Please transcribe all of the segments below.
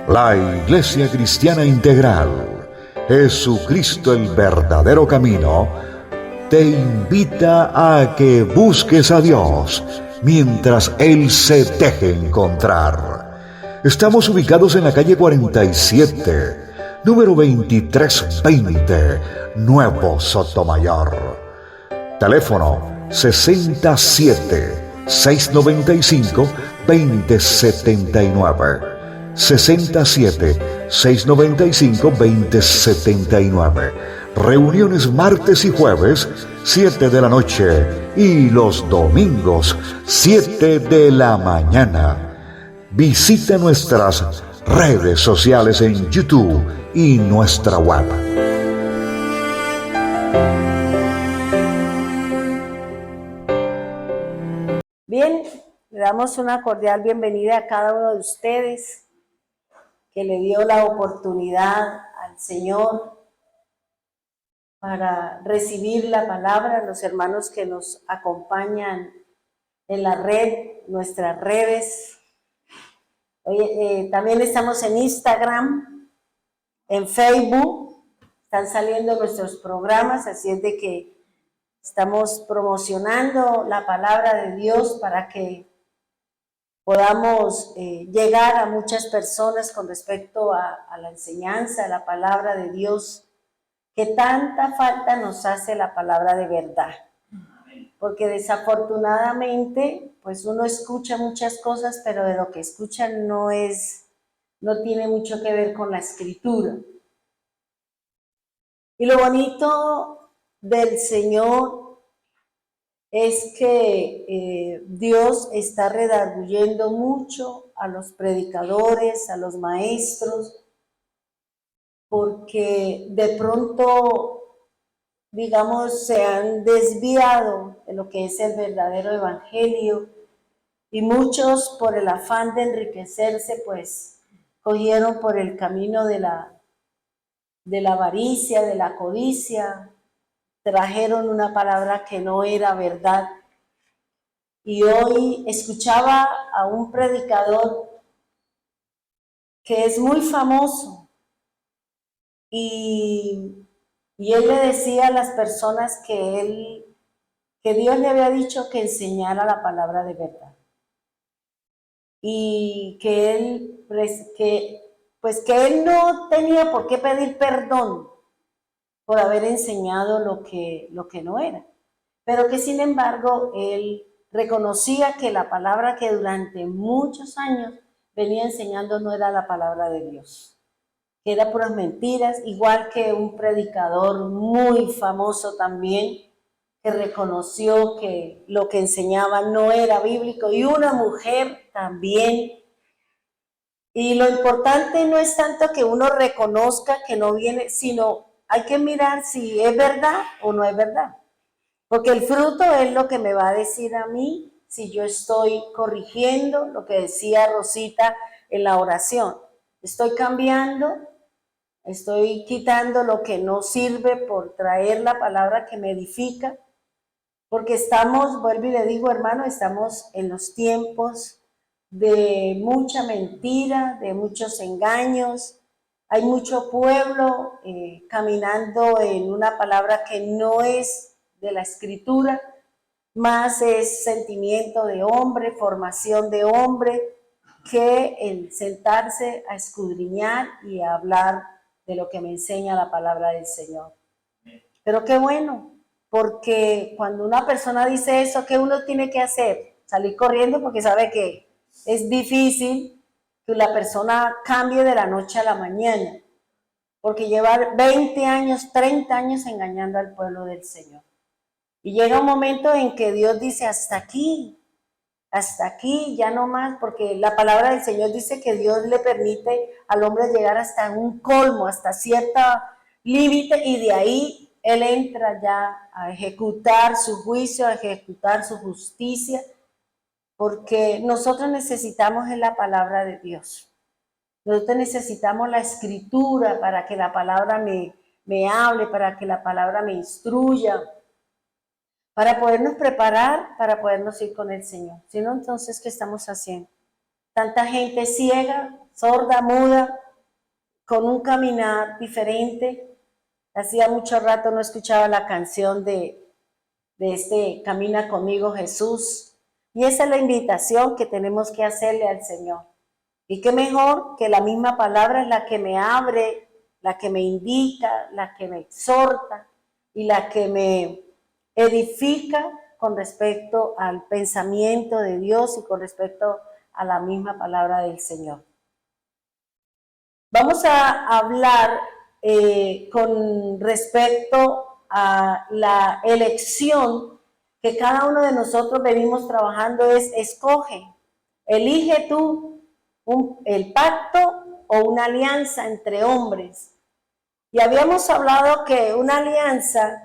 La Iglesia Cristiana Integral, Jesucristo el verdadero camino, te invita a que busques a Dios mientras Él se deje encontrar. Estamos ubicados en la calle 47, número 2320, Nuevo Sotomayor. Teléfono 67-695-2079. 67-695-2079. Reuniones martes y jueves, 7 de la noche. Y los domingos, 7 de la mañana. Visita nuestras redes sociales en YouTube y nuestra web. Bien, le damos una cordial bienvenida a cada uno de ustedes que le dio la oportunidad al Señor para recibir la palabra, los hermanos que nos acompañan en la red, nuestras redes. Hoy, también estamos en Instagram, en Facebook, están saliendo nuestros programas, así es de que estamos promocionando la palabra de Dios para que podamos llegar a muchas personas con respecto a la enseñanza, a la palabra de Dios, que tanta falta nos hace la palabra de verdad. Porque desafortunadamente, pues uno escucha muchas cosas, pero de lo que escucha no tiene mucho que ver con la escritura. Y lo bonito del Señor es que Dios está redarguyendo mucho a los predicadores, a los maestros, porque de pronto, digamos, se han desviado de lo que es el verdadero evangelio y muchos, por el afán de enriquecerse, pues cogieron por el camino de la avaricia, de la codicia, trajeron una palabra que no era verdad. Y hoy escuchaba a un predicador que es muy famoso y él le decía a las personas que Dios le había dicho que enseñara la palabra de verdad y que él no tenía por qué pedir perdón por haber enseñado lo que no era, pero que sin embargo él reconocía que la palabra que durante muchos años venía enseñando no era la palabra de Dios, que era puras mentiras, igual que un predicador muy famoso también, que reconoció que lo que enseñaba no era bíblico, y una mujer también. Y lo importante no es tanto que uno reconozca que no viene, sino hay que mirar si es verdad o no es verdad. Porque el fruto es lo que me va a decir a mí si yo estoy corrigiendo lo que decía Rosita en la oración. Estoy cambiando, estoy quitando lo que no sirve por traer la palabra que me edifica. Porque estamos, vuelvo y le digo, hermano, estamos en los tiempos de mucha mentira, de muchos engaños. Hay mucho pueblo caminando en una palabra que no es de la escritura, más es sentimiento de hombre, formación de hombre, que el sentarse a escudriñar y a hablar de lo que me enseña la palabra del Señor. Pero qué bueno, porque cuando una persona dice eso, ¿qué uno tiene que hacer? Salir corriendo, porque sabe que es difícil que la persona cambie de la noche a la mañana, porque lleva 20 años, 30 años engañando al pueblo del Señor. Y llega un momento en que Dios dice, hasta aquí, ya no más, porque la palabra del Señor dice que Dios le permite al hombre llegar hasta un colmo, hasta cierta límite, y de ahí Él entra ya a ejecutar su juicio, a ejecutar su justicia, porque nosotros necesitamos en la palabra de Dios. Nosotros necesitamos la escritura para que la palabra me hable, para que la palabra me instruya, para podernos preparar, para podernos ir con el Señor. Si no, entonces, ¿qué estamos haciendo? tanta gente ciega, sorda, muda, con un caminar diferente. Hacía mucho rato no escuchaba la canción de este Camina conmigo Jesús. Y esa es la invitación que tenemos que hacerle al Señor. Y qué mejor que la misma palabra es la que me abre, la que me indica, la que me exhorta y la que me edifica con respecto al pensamiento de Dios y con respecto a la misma palabra del Señor. Vamos a hablar con respecto a la elección que cada uno de nosotros venimos trabajando, es escoge, elige tú el pacto o una alianza entre hombres. Y habíamos hablado que una alianza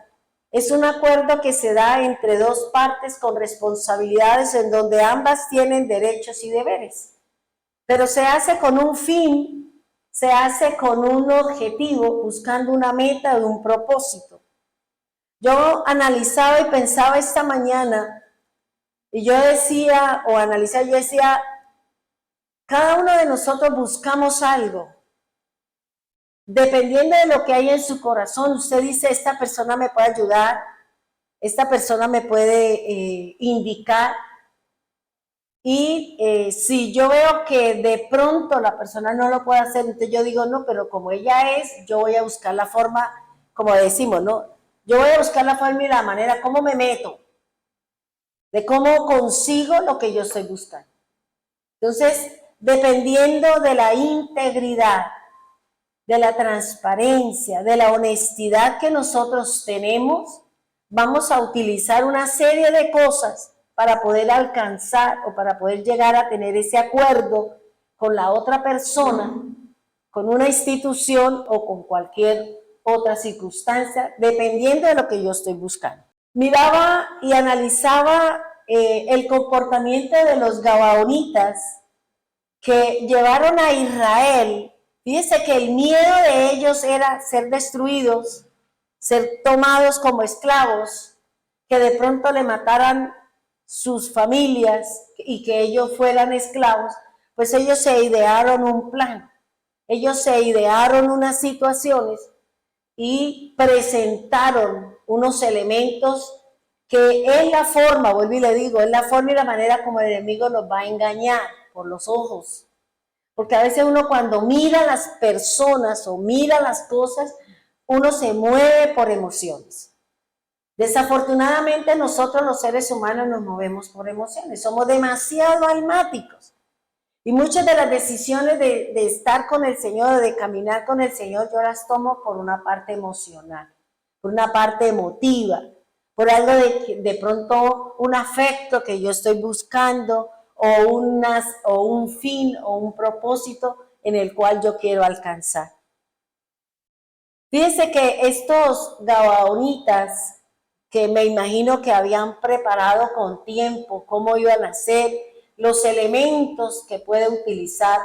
es un acuerdo que se da entre dos partes con responsabilidades en donde ambas tienen derechos y deberes, pero se hace con un fin, se hace con un objetivo, buscando una meta o un propósito. Yo analizaba y pensaba esta mañana y yo decía, cada uno de nosotros buscamos algo. Dependiendo de lo que hay en su corazón, usted dice, esta persona me puede ayudar, esta persona me puede indicar. Y si yo veo que de pronto la persona no lo puede hacer, entonces yo digo, no, pero como ella es, yo voy a buscar la forma, como decimos, ¿no? Yo voy a buscar la forma y la manera, cómo me meto, de cómo consigo lo que yo estoy buscando. Entonces, dependiendo de la integridad, de la transparencia, de la honestidad que nosotros tenemos, vamos a utilizar una serie de cosas para poder alcanzar o para poder llegar a tener ese acuerdo con la otra persona, con una institución o con cualquier otra circunstancia, dependiendo de lo que yo estoy buscando. Miraba y analizaba el comportamiento de los gabaonitas que llevaron a Israel. Fíjese que el miedo de ellos era ser destruidos, ser tomados como esclavos, que de pronto le mataran sus familias y que ellos fueran esclavos. Pues ellos se idearon un plan, ellos se idearon unas situaciones y presentaron unos elementos que es la forma, vuelvo y le digo, es la forma y la manera como el enemigo nos va a engañar por los ojos. Porque a veces uno cuando mira a las personas o mira las cosas, uno se mueve por emociones. Desafortunadamente nosotros los seres humanos nos movemos por emociones, somos demasiado almáticos. Y muchas de las decisiones de estar con el Señor, de caminar con el Señor, yo las tomo por una parte emocional, por una parte emotiva, por algo de pronto un afecto que yo estoy buscando o un fin o un propósito en el cual yo quiero alcanzar. Fíjense que estos gabaonitas, que me imagino que habían preparado con tiempo cómo iban a hacer, los elementos que puede utilizar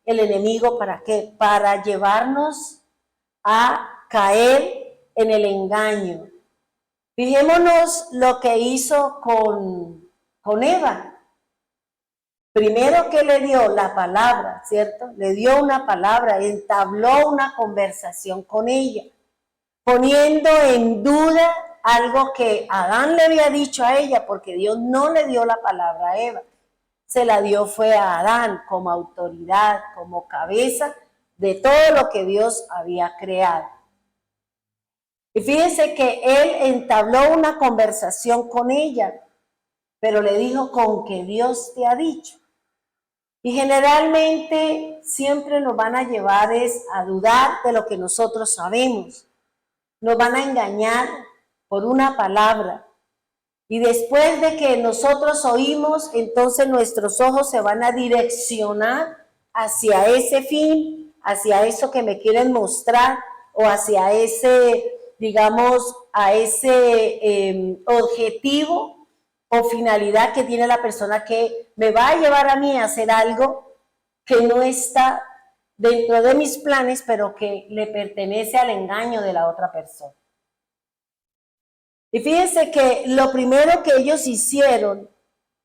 el enemigo, ¿para qué? Para llevarnos a caer en el engaño. Fijémonos lo que hizo con Eva. Primero que le dio la palabra, ¿cierto? Le dio una palabra, entabló una conversación con ella, poniendo en duda algo que Adán le había dicho a ella, porque Dios no le dio la palabra a Eva. Se la dio fue a Adán como autoridad, como cabeza de todo lo que Dios había creado. Y fíjense que él entabló una conversación con ella, pero le dijo con que Dios te ha dicho. Y generalmente siempre nos van a llevar a dudar de lo que nosotros sabemos. Nos van a engañar por una palabra. Y después de que nosotros oímos, entonces nuestros ojos se van a direccionar hacia ese fin, hacia eso que me quieren mostrar o hacia ese, digamos, a ese objetivo o finalidad que tiene la persona que me va a llevar a mí a hacer algo que no está dentro de mis planes, pero que le pertenece al engaño de la otra persona. Y fíjense que lo primero que ellos hicieron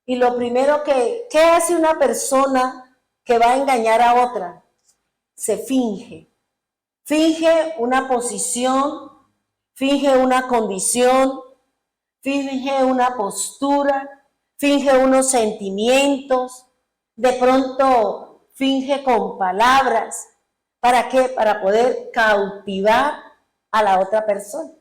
y lo primero ¿qué hace una persona que va a engañar a otra, se finge. Finge una posición, finge una condición, finge una postura, finge unos sentimientos, de pronto finge con palabras. ¿Para qué? Para poder cautivar a la otra persona.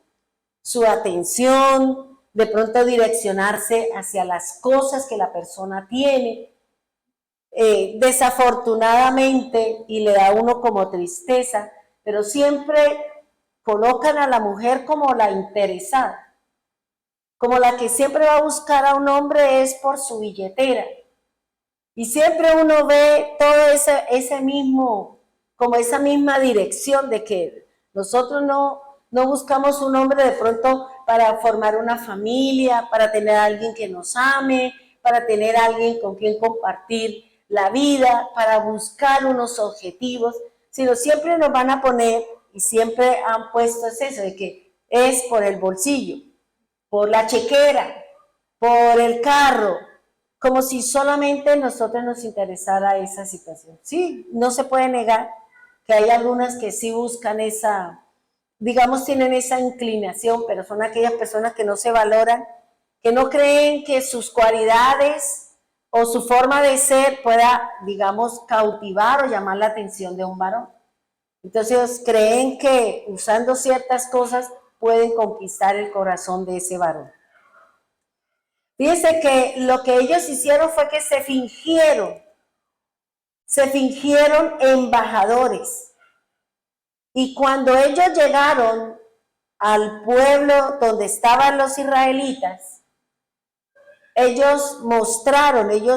Su atención, de pronto direccionarse hacia las cosas que la persona tiene. Desafortunadamente, y le da a uno como tristeza, pero siempre colocan a la mujer como la interesada, como la que siempre va a buscar a un hombre es por su billetera. Y siempre uno ve todo ese mismo, como esa misma dirección de que nosotros no buscamos un hombre de pronto para formar una familia, para tener a alguien que nos ame, para tener a alguien con quien compartir la vida, para buscar unos objetivos, sino siempre nos van a poner, y siempre han puesto es eso, de que es por el bolsillo, por la chequera, por el carro, como si solamente a nosotros nos interesara esa situación. Sí, no se puede negar que hay algunas que sí buscan esa, digamos, tienen esa inclinación, pero son aquellas personas que no se valoran, que no creen que sus cualidades o su forma de ser pueda, digamos, cautivar o llamar la atención de un varón. Entonces creen que usando ciertas cosas pueden conquistar el corazón de ese varón. Fíjense que lo que ellos hicieron fue que se fingieron embajadores. Y cuando ellos llegaron al pueblo donde estaban los israelitas, ellos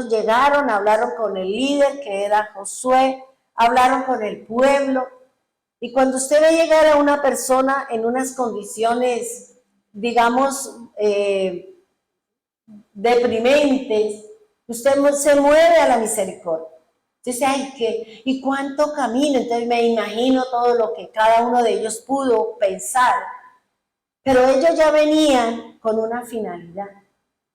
llegaron, hablaron con el líder que era Josué, hablaron con el pueblo. Y cuando usted ve llegar a una persona en unas condiciones, digamos, deprimentes, usted se mueve a la misericordia. Dice, ay, ¿y cuánto camino? Entonces me imagino todo lo que cada uno de ellos pudo pensar. Pero ellos ya venían con una finalidad,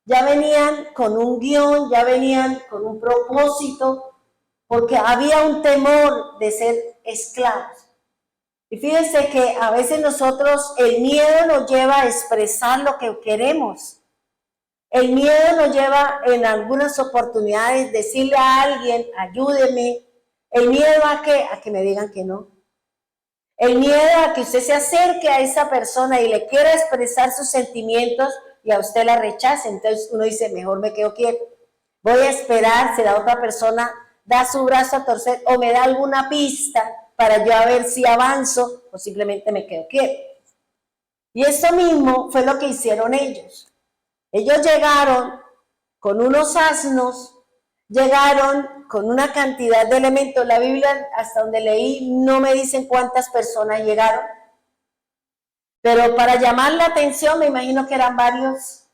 ya venían con un guión, ya venían con un propósito, porque había un temor de ser esclavos. Y fíjense que a veces nosotros, el miedo nos lleva a expresar lo que queremos. El miedo nos lleva en algunas oportunidades decirle a alguien, ayúdeme. El miedo a que me digan que no. El miedo a que usted se acerque a esa persona y le quiera expresar sus sentimientos y a usted la rechace. Entonces uno dice, mejor me quedo quieto. Voy a esperar si la otra persona da su brazo a torcer o me da alguna pista para yo a ver si avanzo o simplemente me quedo quieto. Y esto mismo fue lo que hicieron ellos. Ellos llegaron con unos asnos, llegaron con una cantidad de elementos. La Biblia, hasta donde leí, no me dicen cuántas personas llegaron. Pero para llamar la atención, me imagino que eran varios.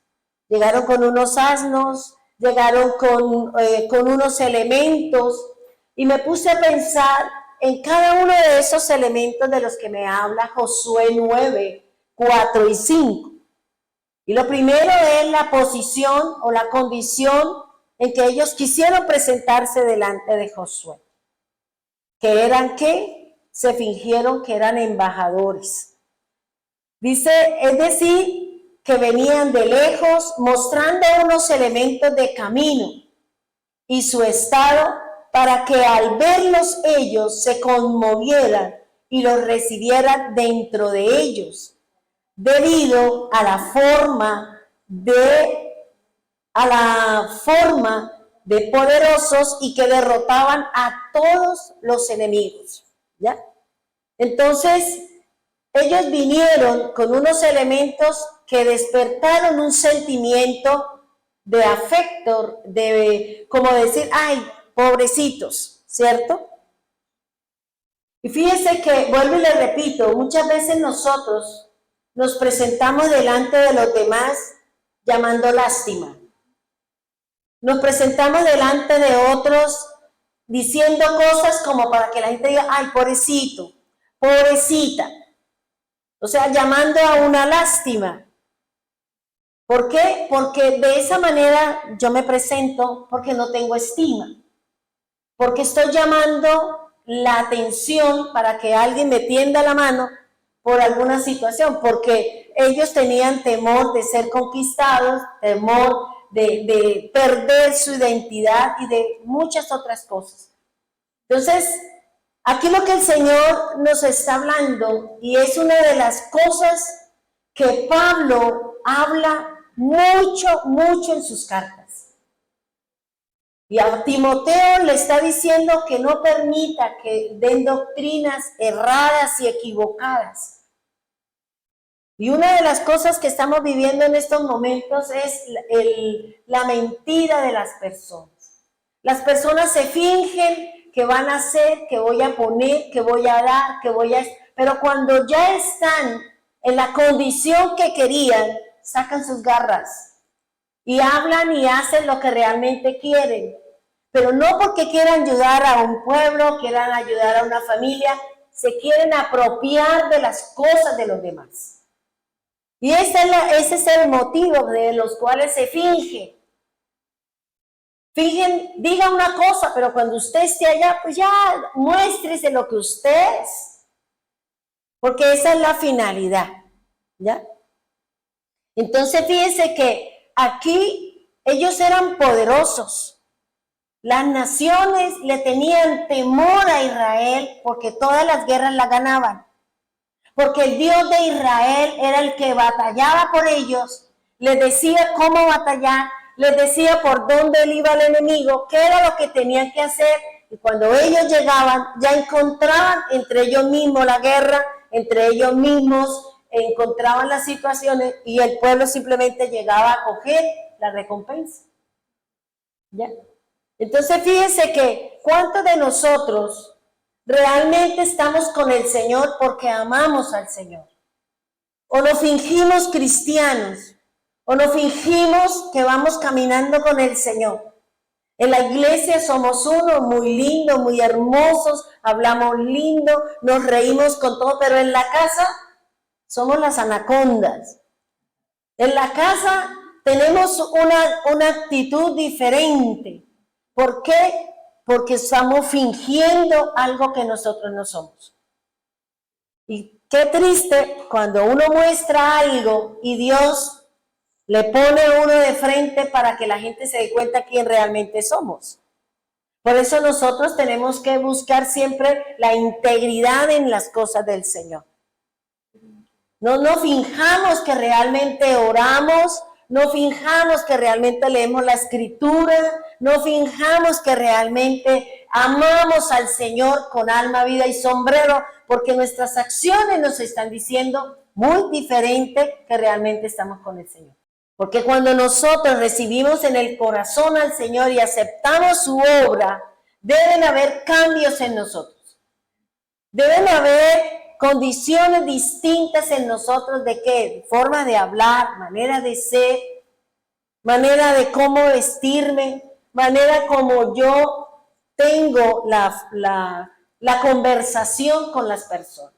Llegaron con unos asnos, llegaron con unos elementos. Y me puse a pensar en cada uno de esos elementos de los que me habla Josué 9, 4 y 5. Y lo primero es la posición o la condición en que ellos quisieron presentarse delante de Josué. Que eran ¿qué? Se fingieron que eran embajadores. Dice, es decir, que venían de lejos mostrando unos elementos de camino y su estado para que al verlos ellos se conmovieran y los recibieran dentro de ellos. Debido a la forma de poderosos y que derrotaban a todos los enemigos, ¿ya? Entonces, ellos vinieron con unos elementos que despertaron un sentimiento de afecto, de como decir, ay, pobrecitos, ¿cierto? Y fíjense que, vuelvo y les repito, muchas veces nosotros nos presentamos delante de los demás llamando lástima. Nos presentamos delante de otros diciendo cosas como para que la gente diga, ay, pobrecito, pobrecita. O sea, llamando a una lástima. ¿Por qué? Porque de esa manera yo me presento porque no tengo estima. porque estoy llamando la atención para que alguien me tienda la mano por alguna situación, porque ellos tenían temor de ser conquistados, temor de perder su identidad y de muchas otras cosas. Entonces, aquí lo que el Señor nos está hablando, y es una de las cosas que Pablo habla mucho en sus cartas. Y a Timoteo le está diciendo que no permita que den doctrinas erradas y equivocadas. Y una de las cosas que estamos viviendo en estos momentos es la mentira de las personas. Las personas se fingen que van a hacer, que voy a poner, que voy a dar, que voy a... Pero cuando ya están en la condición que querían, sacan sus garras y hablan y hacen lo que realmente quieren. Pero no porque quieran ayudar a un pueblo, quieran ayudar a una familia, se quieren apropiar de las cosas de los demás. Y ese es el motivo de los cuales se finge. Fingen, diga una cosa, pero cuando usted esté allá, pues ya muéstrese lo que usted es. Porque esa es la finalidad, ¿ya? Entonces fíjense que aquí ellos eran poderosos. Las naciones le tenían temor a Israel porque todas las guerras las ganaban. Porque el Dios de Israel era el que batallaba por ellos, les decía cómo batallar, les decía por dónde él iba el enemigo, qué era lo que tenían que hacer. Y cuando ellos llegaban, ya encontraban entre ellos mismos la guerra, entre ellos mismos encontraban las situaciones y el pueblo simplemente llegaba a coger la recompensa. ¿Ya? Entonces fíjense que cuántos de nosotros realmente estamos con el Señor porque amamos al Señor. O nos fingimos cristianos, o nos fingimos que vamos caminando con el Señor. En la iglesia somos uno, muy lindo, muy hermosos, hablamos lindo, nos reímos con todo, pero en la casa somos las anacondas. En la casa tenemos una actitud diferente. ¿Por qué? Porque estamos fingiendo algo que nosotros no somos. Y qué triste cuando uno muestra algo y Dios le pone a uno de frente para que la gente se dé cuenta quién realmente somos. Por eso nosotros tenemos que buscar siempre la integridad en las cosas del Señor. No finjamos que realmente oramos, no finjamos que realmente leemos la Escritura, no finjamos que realmente amamos al Señor con alma, vida y sombrero, porque nuestras acciones nos están diciendo muy diferente que realmente estamos con el Señor. Porque cuando nosotros recibimos en el corazón al Señor y aceptamos su obra, deben haber cambios en nosotros. Deben haber condiciones distintas en nosotros de qué, forma de hablar, manera de ser, manera de cómo vestirme, manera como yo tengo la conversación con las personas.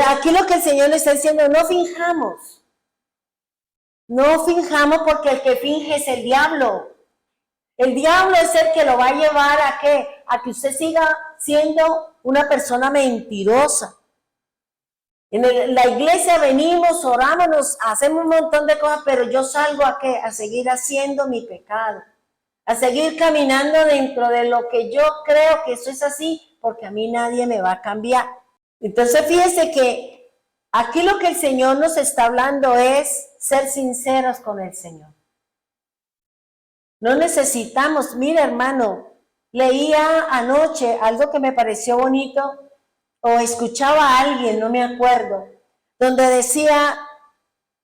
Aquí lo que el Señor le está diciendo, no finjamos. No finjamos porque el que finge es el diablo. El diablo es el que lo va a llevar a ¿qué? A que usted siga siendo una persona mentirosa. En la iglesia venimos, oramos, hacemos un montón de cosas, pero yo salgo a ¿qué? A seguir haciendo mi pecado, a seguir caminando dentro de lo que yo creo que eso es así, porque a mí nadie me va a cambiar. Entonces fíjese que aquí lo que el Señor nos está hablando es ser sinceros con el Señor. No necesitamos, mira hermano, leía anoche algo que me pareció bonito, o escuchaba a alguien, no me acuerdo, donde decía,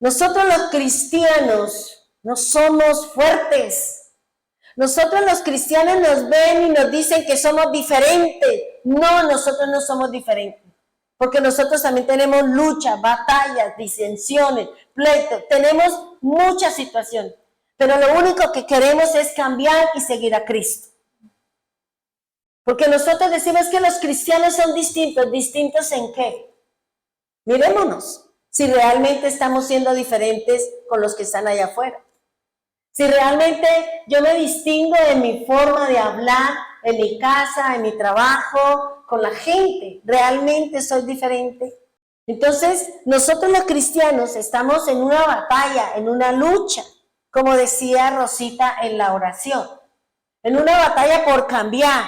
nosotros los cristianos no somos fuertes. Nosotros los cristianos nos ven y nos dicen que somos diferentes. No, nosotros no somos diferentes. Porque nosotros también tenemos luchas, batallas, disensiones, pleitos. Tenemos muchas situaciones. Pero lo único que queremos es cambiar y seguir a Cristo. Porque nosotros decimos que los cristianos son distintos. ¿Distintos en qué? Mirémonos si realmente estamos siendo diferentes con los que están allá afuera. Si realmente yo me distingo en mi forma de hablar, en mi casa, en mi trabajo, con la gente. ¿Realmente soy diferente? Entonces, nosotros los cristianos estamos en una batalla, en una lucha, como decía Rosita en la oración, en una batalla por cambiar,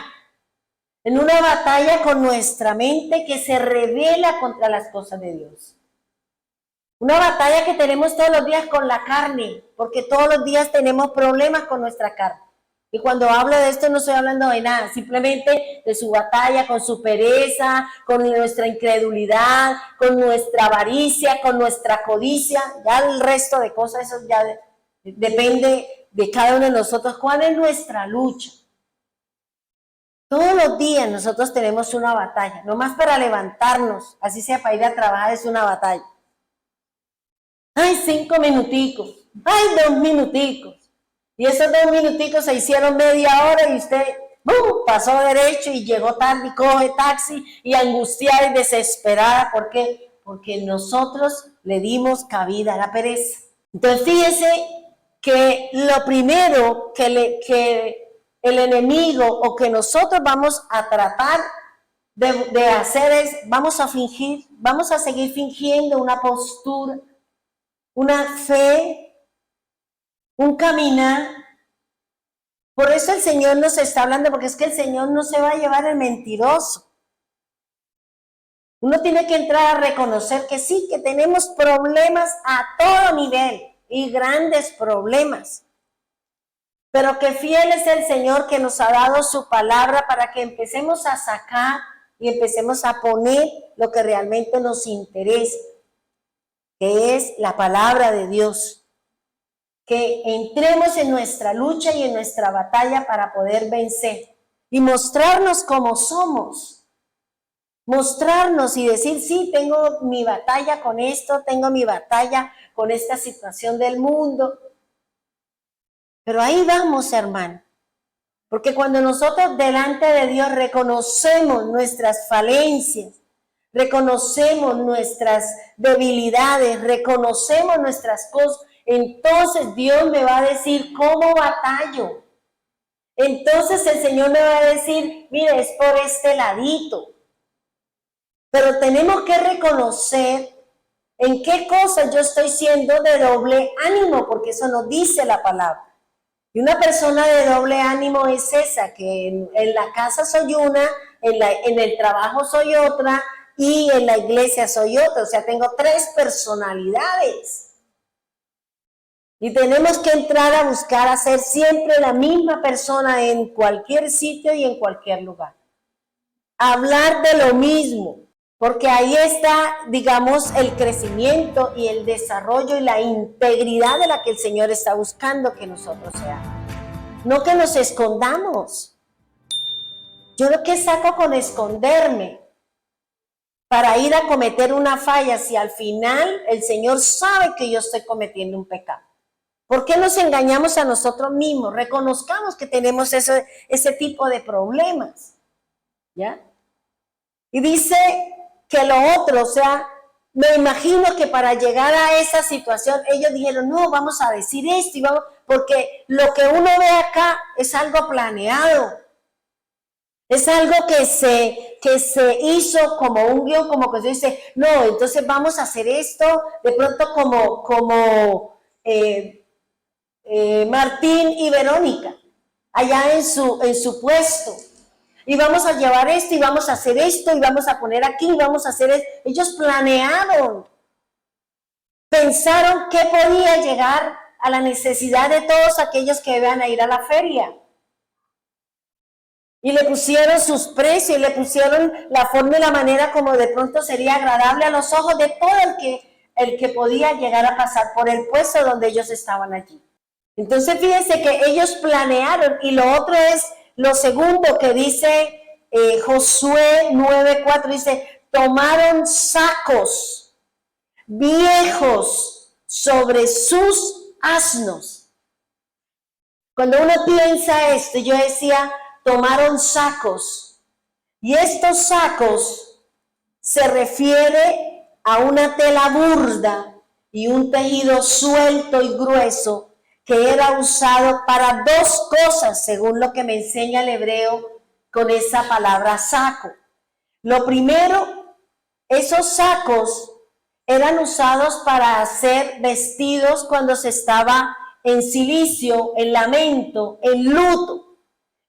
en una batalla con nuestra mente que se revela contra las cosas de Dios. Una batalla que tenemos todos los días con la carne, porque todos los días tenemos problemas con nuestra carne. Y cuando hablo de esto no estoy hablando de nada, simplemente de su batalla con su pereza, con nuestra incredulidad, con nuestra avaricia, con nuestra codicia. Ya el resto de cosas, eso ya depende de cada uno de nosotros. ¿Cuál es nuestra lucha? Todos los días nosotros tenemos una batalla, no más para levantarnos, así sea para ir a trabajar es una batalla. Ay, 5 minuticos, ay, 2 minuticos. Y esos 2 minuticos se hicieron media hora y usted pasó derecho y llegó tarde y coge taxi y angustiada y desesperada. ¿Por qué? Porque nosotros le dimos cabida a la pereza. Entonces fíjese que lo primero que el enemigo o que nosotros vamos a tratar de hacer es, vamos a fingir, vamos a seguir fingiendo una postura, una fe, un caminar. Por eso el Señor nos está hablando, porque es que el Señor no se va a llevar el mentiroso. Uno tiene que entrar a reconocer que sí, que tenemos problemas a todo nivel y grandes problemas. Pero que fiel es el Señor que nos ha dado su palabra para que empecemos a sacar y empecemos a poner lo que realmente nos interesa, que es la palabra de Dios. Que entremos en nuestra lucha y en nuestra batalla para poder vencer y mostrarnos como somos. Mostrarnos y decir, sí, tengo mi batalla con esto, tengo mi batalla con esta situación del mundo. Pero ahí vamos, hermano. Porque cuando nosotros delante de Dios reconocemos nuestras falencias, reconocemos nuestras debilidades, reconocemos nuestras cosas, entonces Dios me va a decir cómo batallo. Entonces el Señor me va a decir, mire, es por este ladito. Pero tenemos que reconocer en qué cosas yo estoy siendo de doble ánimo, porque eso nos dice la palabra. Y una persona de doble ánimo es esa, que en la casa soy una, en el trabajo soy otra y en la iglesia soy otra. O sea, tengo 3 personalidades. Y tenemos que entrar a buscar a ser siempre la misma persona en cualquier sitio y en cualquier lugar. Hablar de lo mismo, porque ahí está, digamos, el crecimiento y el desarrollo y la integridad de la que el Señor está buscando que nosotros seamos. No que nos escondamos. Yo lo que saco con esconderme para ir a cometer una falla si al final el Señor sabe que yo estoy cometiendo un pecado. ¿Por qué nos engañamos a nosotros mismos? Reconozcamos que tenemos ese tipo de problemas, ¿ya? Y dice que lo otro, o sea, me imagino que para llegar a esa situación, ellos dijeron, no, vamos a decir esto, y vamos, porque lo que uno ve acá es algo planeado, es algo que se hizo como un guión, como que se dice, no, entonces vamos a hacer esto, de pronto como Martín y Verónica, allá en su puesto. Y vamos a llevar esto, y vamos a hacer esto, y vamos a poner aquí, y vamos a hacer esto. Ellos planearon, pensaron que podía llegar a la necesidad de todos aquellos que iban a ir a la feria. Y le pusieron sus precios, y le pusieron la forma y la manera como de pronto sería agradable a los ojos de todo el que podía llegar a pasar por el puesto donde ellos estaban allí. Entonces fíjense que ellos planearon, y lo otro es lo segundo que dice Josué 9:4, dice, tomaron sacos viejos sobre sus asnos. Cuando uno piensa esto, yo decía, tomaron sacos, y estos sacos se refiere a una tela burda y un tejido suelto y grueso que era usado para 2 cosas, según lo que me enseña el hebreo con esa palabra saco. Lo primero, esos sacos eran usados para hacer vestidos cuando se estaba en silicio, en lamento, en luto.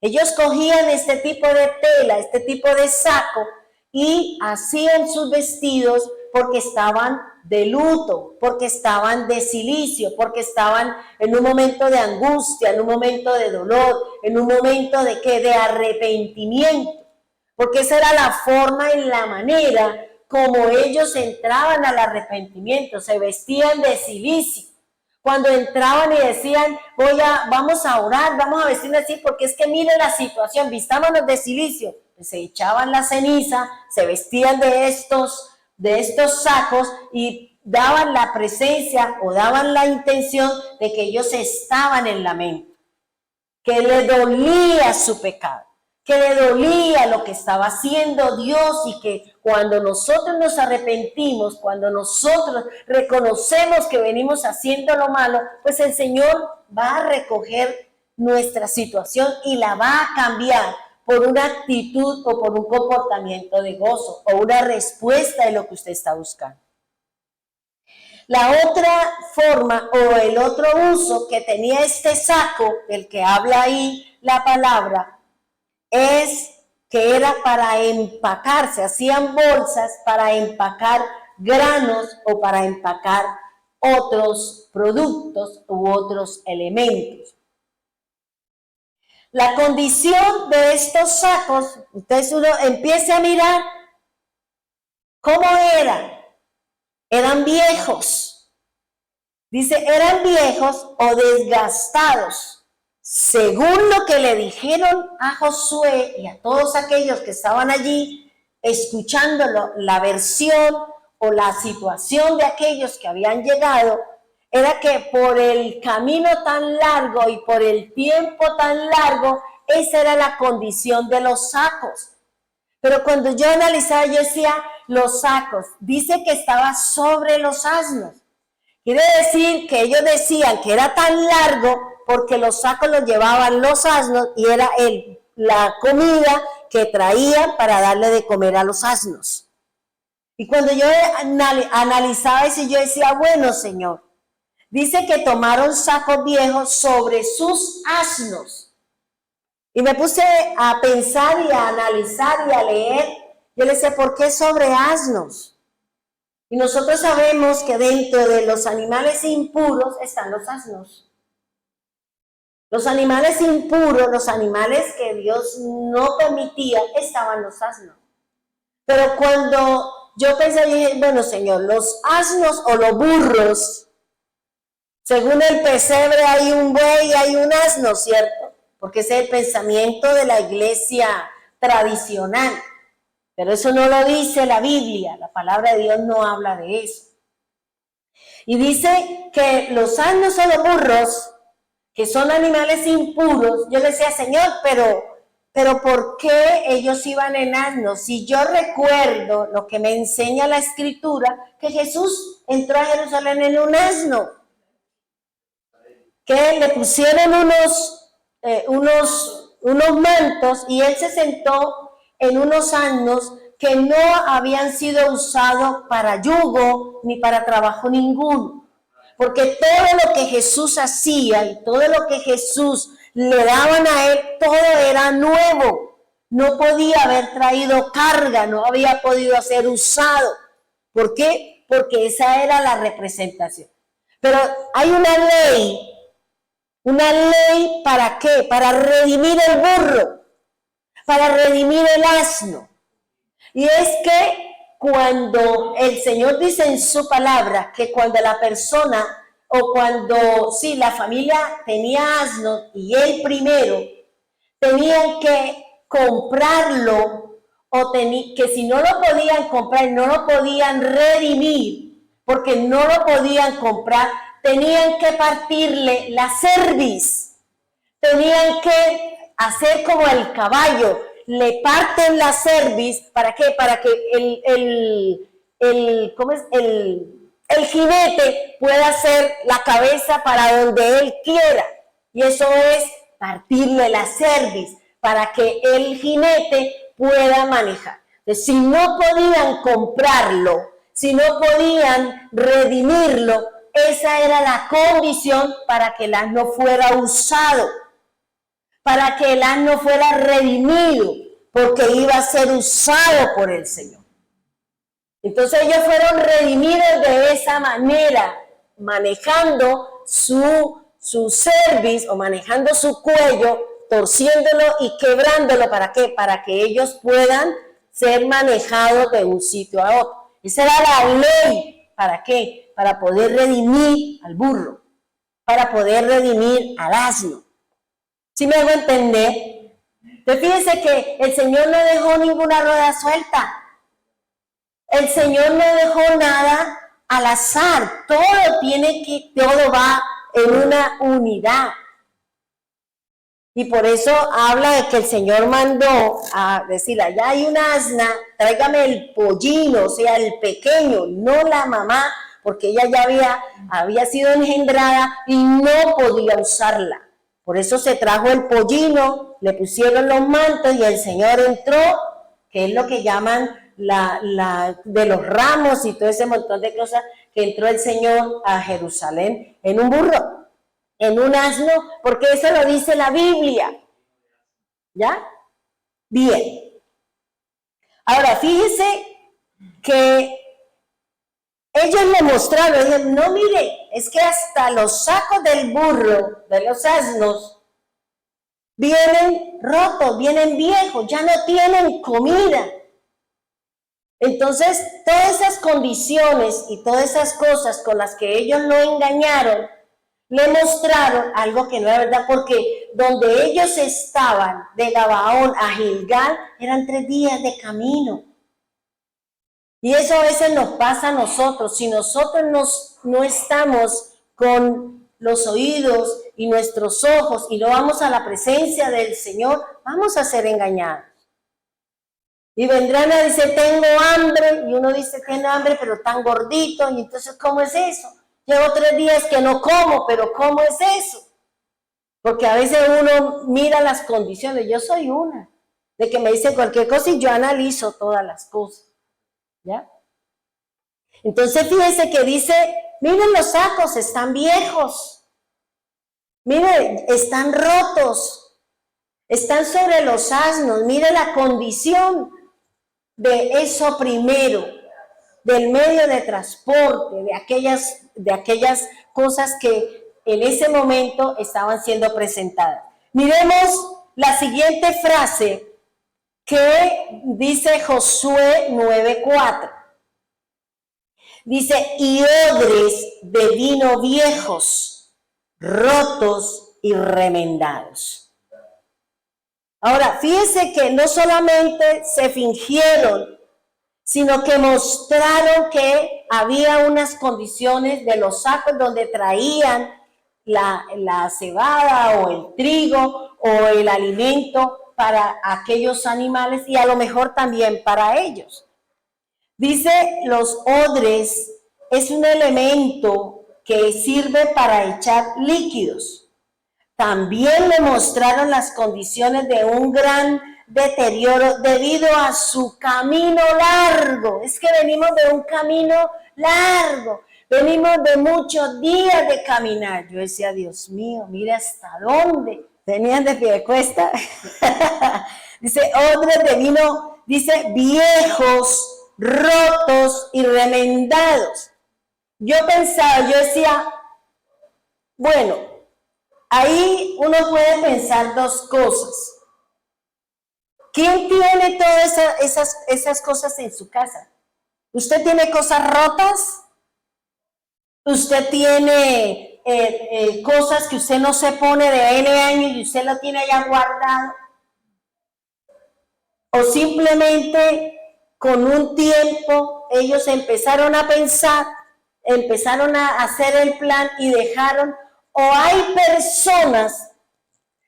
Ellos cogían este tipo de tela, este tipo de saco y hacían sus vestidos porque estaban de luto, porque estaban de silicio, porque estaban en un momento de angustia, en un momento de dolor, en un momento de ¿qué? De arrepentimiento, porque esa era la forma y la manera como ellos entraban al arrepentimiento, se vestían de silicio. Cuando entraban y decían, vamos a orar, vamos a vestirnos así, porque es que miren la situación, vistámonos de silicio. Se echaban la ceniza, se vestían de estos sacos y daban la presencia o daban la intención de que ellos estaban en lamento, que le dolía su pecado, que le dolía lo que estaba haciendo Dios y que cuando nosotros nos arrepentimos, cuando nosotros reconocemos que venimos haciendo lo malo, pues el Señor va a recoger nuestra situación y la va a cambiar por una actitud o por un comportamiento de gozo o una respuesta de lo que usted está buscando. La otra forma o el otro uso que tenía este saco, del que habla ahí la palabra, es que era para empacar, se hacían bolsas para empacar granos o para empacar otros productos u otros elementos. La condición de estos sacos, entonces uno empiece a mirar cómo eran. Eran viejos. Dice, eran viejos o desgastados. Según lo que le dijeron a Josué y a todos aquellos que estaban allí escuchándolo, la versión o la situación de aquellos que habían llegado, era que por el camino tan largo y por el tiempo tan largo, esa era la condición de los sacos. Pero cuando yo analizaba, yo decía, los sacos, dice que estaba sobre los asnos. Quiere decir que ellos decían que era tan largo porque los sacos los llevaban los asnos y era la comida que traían para darle de comer a los asnos. Y cuando yo analizaba eso, yo decía, bueno, Señor, dice que tomaron sacos viejos sobre sus asnos. Y me puse a pensar y a analizar y a leer. Yo le decía, ¿por qué sobre asnos? Y nosotros sabemos que dentro de los animales impuros están los asnos. Los animales impuros, los animales que Dios no permitía, estaban los asnos. Pero cuando yo pensé, dije, bueno, Señor, los asnos o los burros, según el pesebre hay un buey y hay un asno, ¿cierto? Porque ese es el pensamiento de la iglesia tradicional. Pero eso no lo dice la Biblia, la palabra de Dios no habla de eso. Y dice que los asnos o los burros, que son animales impuros, yo le decía, Señor, pero ¿por qué ellos iban en asnos? Si yo recuerdo lo que me enseña la Escritura, que Jesús entró a Jerusalén en un asno, que le pusieron unos mantos y él se sentó en unos asnos que no habían sido usados para yugo ni para trabajo ninguno. Porque todo lo que Jesús hacía y todo lo que Jesús le daban a él, todo era nuevo. No podía haber traído carga, no había podido ser usado. ¿Por qué? Porque esa era la representación. Pero hay una ley ¿para qué? Para redimir el burro, para redimir el asno. Y es que cuando el Señor dice en su palabra que cuando la persona o cuando, sí, la familia tenía asnos y él primero, tenían que comprarlo o que si no lo podían comprar, no lo podían redimir, porque no lo podían comprar, tenían que partirle la cerviz, tenían que hacer como el caballo, le parten la cerviz, ¿para qué? Para que el jinete pueda hacer la cabeza para donde él quiera. Y eso es partirle la cerviz, para que el jinete pueda manejar. Entonces, si no podían comprarlo, si no podían redimirlo, esa era la condición para que el asno fuera usado, para que el asno fuera redimido, porque iba a ser usado por el Señor. Entonces ellos fueron redimidos de esa manera, manejando su cerviz o manejando su cuello, torciéndolo y quebrándolo. ¿Para qué? Para que ellos puedan ser manejados de un sitio a otro. Esa era la ley. ¿Para qué? Para poder redimir al burro, para poder redimir al asno. ¿Sí me hago entender? Entonces fíjense que el Señor no dejó ninguna rueda suelta. El Señor no dejó nada al azar. Todo va en una unidad. Y por eso habla de que el Señor mandó a decir, allá hay una asna, tráigame el pollino, o sea, el pequeño, no la mamá, porque ella ya había sido engendrada y no podía usarla. Por eso se trajo el pollino, le pusieron los mantos y el Señor entró, que es lo que llaman de los ramos y todo ese montón de cosas, que entró el Señor a Jerusalén en un burro, en un asno, porque eso lo dice la Biblia. ¿Ya? Bien. Ahora, fíjese que ellos le mostraron, dijeron, no, mire, es que hasta los sacos del burro, de los asnos, vienen rotos, vienen viejos, ya no tienen comida. Entonces, todas esas condiciones y todas esas cosas con las que ellos lo engañaron, le mostraron algo que no era verdad, porque donde ellos estaban, de Gabaón a Gilgal, eran 3 días de camino. Y eso a veces nos pasa a nosotros. Si nosotros no estamos con los oídos y nuestros ojos y no vamos a la presencia del Señor, vamos a ser engañados. Y vendrán a decir, tengo hambre, y uno dice, tengo hambre, pero tan gordito, y entonces, ¿cómo es eso? Llevo 3 días que no como, pero ¿cómo es eso? Porque a veces uno mira las condiciones, yo soy una, de que me dicen cualquier cosa y yo analizo todas las cosas, ¿ya? Entonces, fíjense que dice, miren los sacos, están viejos, miren, están rotos, están sobre los asnos, miren la condición de eso primero, del medio de transporte, de aquellas cosas que en ese momento estaban siendo presentadas. Miremos la siguiente frase que dice Josué 9:4. Dice, y odres de vino viejos, rotos y remendados. Ahora, fíjense que no solamente se fingieron, sino que mostraron que había unas condiciones de los sacos donde traían la cebada o el trigo o el alimento para aquellos animales y a lo mejor también para ellos. Dice, los odres es un elemento que sirve para echar líquidos. También le mostraron las condiciones de un gran deterioro debido a su camino largo. Es que venimos de un camino largo, venimos de muchos días de caminar. Yo decía, Dios mío, mira hasta dónde. Venían de Piedecuesta. Dice, odres de vino, dice, viejos, rotos y remendados. Yo pensaba, yo decía, bueno, ahí uno puede pensar 2 cosas. ¿Quién tiene todas esas cosas en su casa? ¿Usted tiene cosas rotas? ¿Usted tiene cosas que usted no se pone de N años y usted lo tiene allá guardado? ¿O simplemente con un tiempo ellos empezaron a pensar, empezaron a hacer el plan y dejaron? ¿O hay personas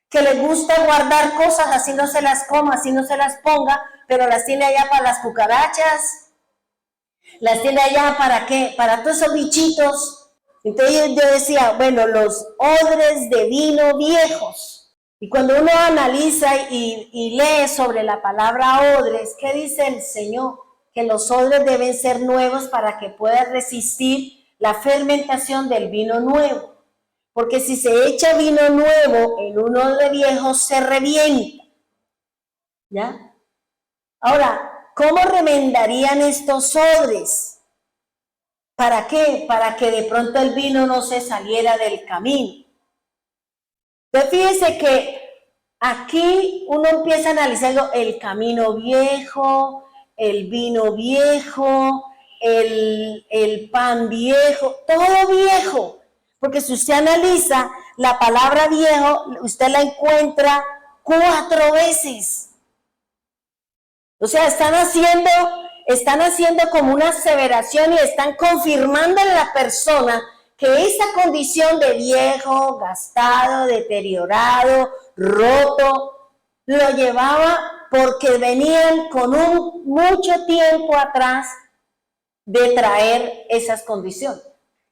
que les gusta guardar cosas, así no se las coma, así no se las ponga, pero las tiene allá para las cucarachas, las tiene allá para qué, para todos esos bichitos? Entonces yo decía, bueno, los odres de vino viejos, Y cuando uno analiza y lee sobre la palabra odres, ¿qué dice el Señor? Que los odres deben ser nuevos para que pueda resistir la fermentación del vino nuevo. Porque si se echa vino nuevo en un odre viejo, se revienta. ¿Ya? Ahora, ¿cómo remendarían estos odres? ¿Para qué? Para que de pronto el vino no se saliera del camino. Entonces, fíjense que aquí uno empieza analizando el camino viejo, el vino viejo, el pan viejo, todo viejo. Porque si usted analiza la palabra viejo, usted la encuentra 4 veces. O sea, están haciendo como una aseveración y están confirmando en la persona que esa condición de viejo, gastado, deteriorado, roto, lo llevaba porque venían con mucho tiempo atrás de traer esas condiciones.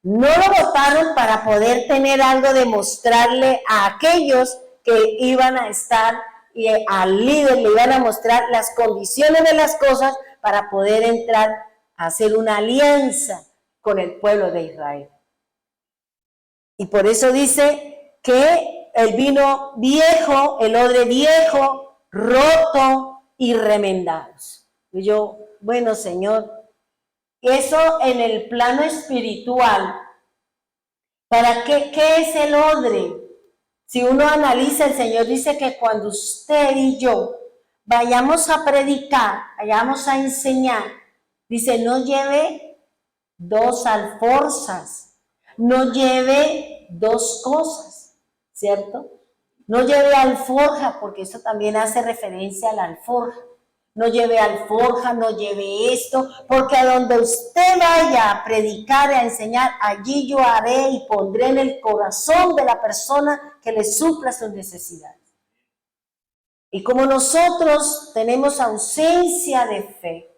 No lo votaron para poder tener algo de mostrarle a aquellos que iban a estar y al líder le iban a mostrar las condiciones de las cosas para poder entrar a hacer una alianza con el pueblo de Israel. Y por eso dice que el vino viejo, el odre viejo, roto y remendados. Y yo, bueno, Señor, eso en el plano espiritual, ¿para qué es el odre? Si uno analiza, el Señor dice que cuando usted y yo vayamos a predicar, vayamos a enseñar, dice, no lleve 2 alforzas, no lleve 2 cosas, ¿cierto? No lleve alforja, porque eso también hace referencia a la alforja. No lleve alforja, no lleve esto, porque a donde usted vaya a predicar y a enseñar, allí yo haré y pondré en el corazón de la persona que le supla sus necesidades. Y como nosotros tenemos ausencia de fe,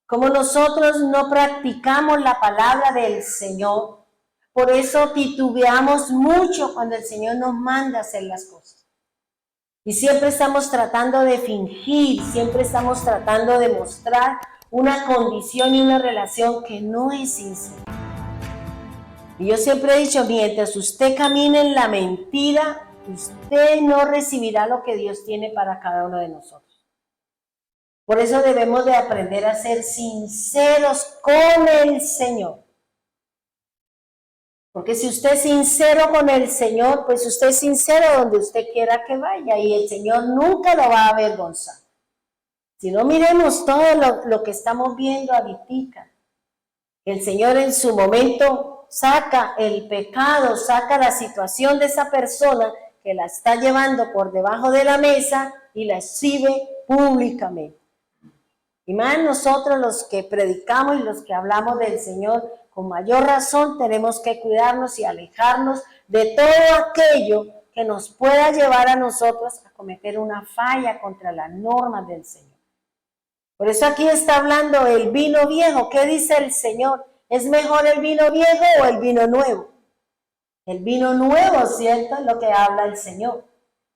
como nosotros no practicamos la palabra del Señor, por eso titubeamos mucho cuando el Señor nos manda a hacer las cosas. Y siempre estamos tratando de fingir, siempre estamos tratando de mostrar una condición y una relación que no es sincera. Y yo siempre he dicho, mientras usted camine en la mentira, usted no recibirá lo que Dios tiene para cada uno de nosotros. Por eso debemos de aprender a ser sinceros con el Señor. Porque si usted es sincero con el Señor, pues usted es sincero donde usted quiera que vaya y el Señor nunca lo va a avergonzar. Si no, miremos todo lo que estamos viendo ahorita. El Señor en su momento saca el pecado, saca la situación de esa persona que la está llevando por debajo de la mesa y la exhibe públicamente. Y más nosotros los que predicamos y los que hablamos del Señor, con mayor razón tenemos que cuidarnos y alejarnos de todo aquello que nos pueda llevar a nosotros a cometer una falla contra las normas del Señor. Por eso aquí está hablando el vino viejo. ¿Qué dice el Señor? ¿Es mejor el vino viejo o el vino nuevo? El vino nuevo, ¿cierto? Es lo que habla el Señor.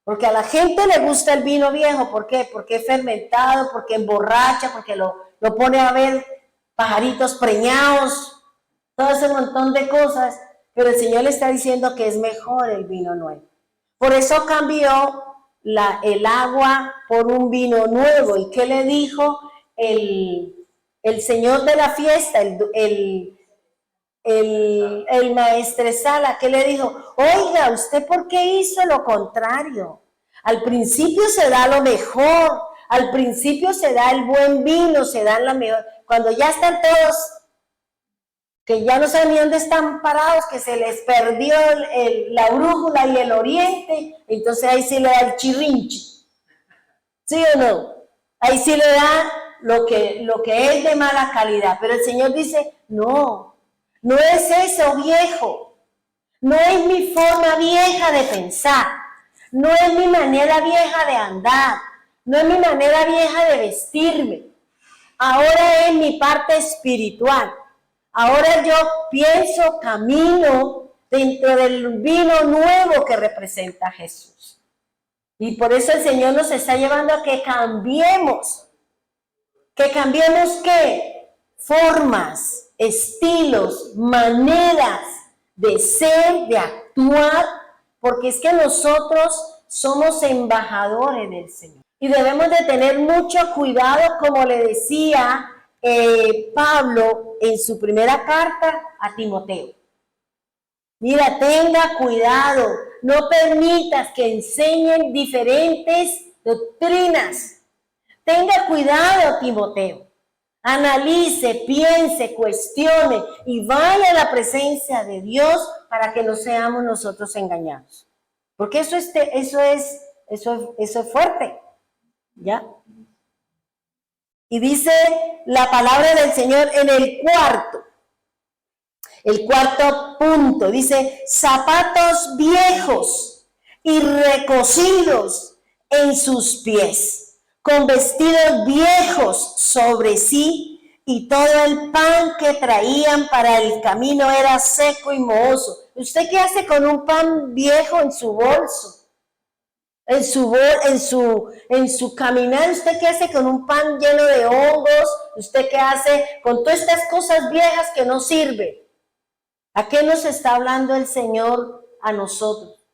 Porque a la gente le gusta el vino viejo. ¿Por qué? Porque es fermentado, porque emborracha, porque lo pone a ver pajaritos preñados, todo ese montón de cosas. Pero el Señor le está diciendo que es mejor el vino nuevo. Por eso cambió el agua por un vino nuevo. ¿Y qué le dijo el Señor de la fiesta, el maestresala? ¿Qué le dijo? Oiga, ¿usted por qué hizo lo contrario? Al principio se da lo mejor, al principio se da el buen vino, se da la mejor. Cuando ya están todos, que ya no saben ni dónde están parados, que se les perdió la brújula y el oriente, entonces ahí sí le da el chirrinche. ¿Sí o no? Ahí sí le da lo que es de mala calidad. Pero el Señor dice, no es eso viejo, no es mi forma vieja de pensar, no es mi manera vieja de andar, no es mi manera vieja de vestirme. Ahora es mi parte espiritual. Ahora yo pienso, camino dentro del vino nuevo que representa a Jesús. Y por eso el Señor nos está llevando a que cambiemos. ¿Que cambiemos qué? Formas, estilos, maneras de ser, de actuar, porque es que nosotros somos embajadores del Señor. Y debemos de tener mucho cuidado, como le decía Pablo en su primera carta a Timoteo. Mira, tenga cuidado, no permitas que enseñen diferentes doctrinas. Tenga cuidado, Timoteo. Analice, piense, cuestione y vaya a la presencia de Dios para que no seamos nosotros engañados. Porque eso es fuerte, ¿ya? Y dice la palabra del Señor en el cuarto punto, dice, zapatos viejos y recocidos en sus pies, con vestidos viejos sobre sí, y todo el pan que traían para el camino era seco y mohoso. ¿Usted qué hace con un pan viejo en su bolso? En su caminar, ¿usted qué hace con un pan lleno de hongos? ¿Usted qué hace con todas estas cosas viejas que no sirven? ¿A qué nos está hablando el Señor a nosotros?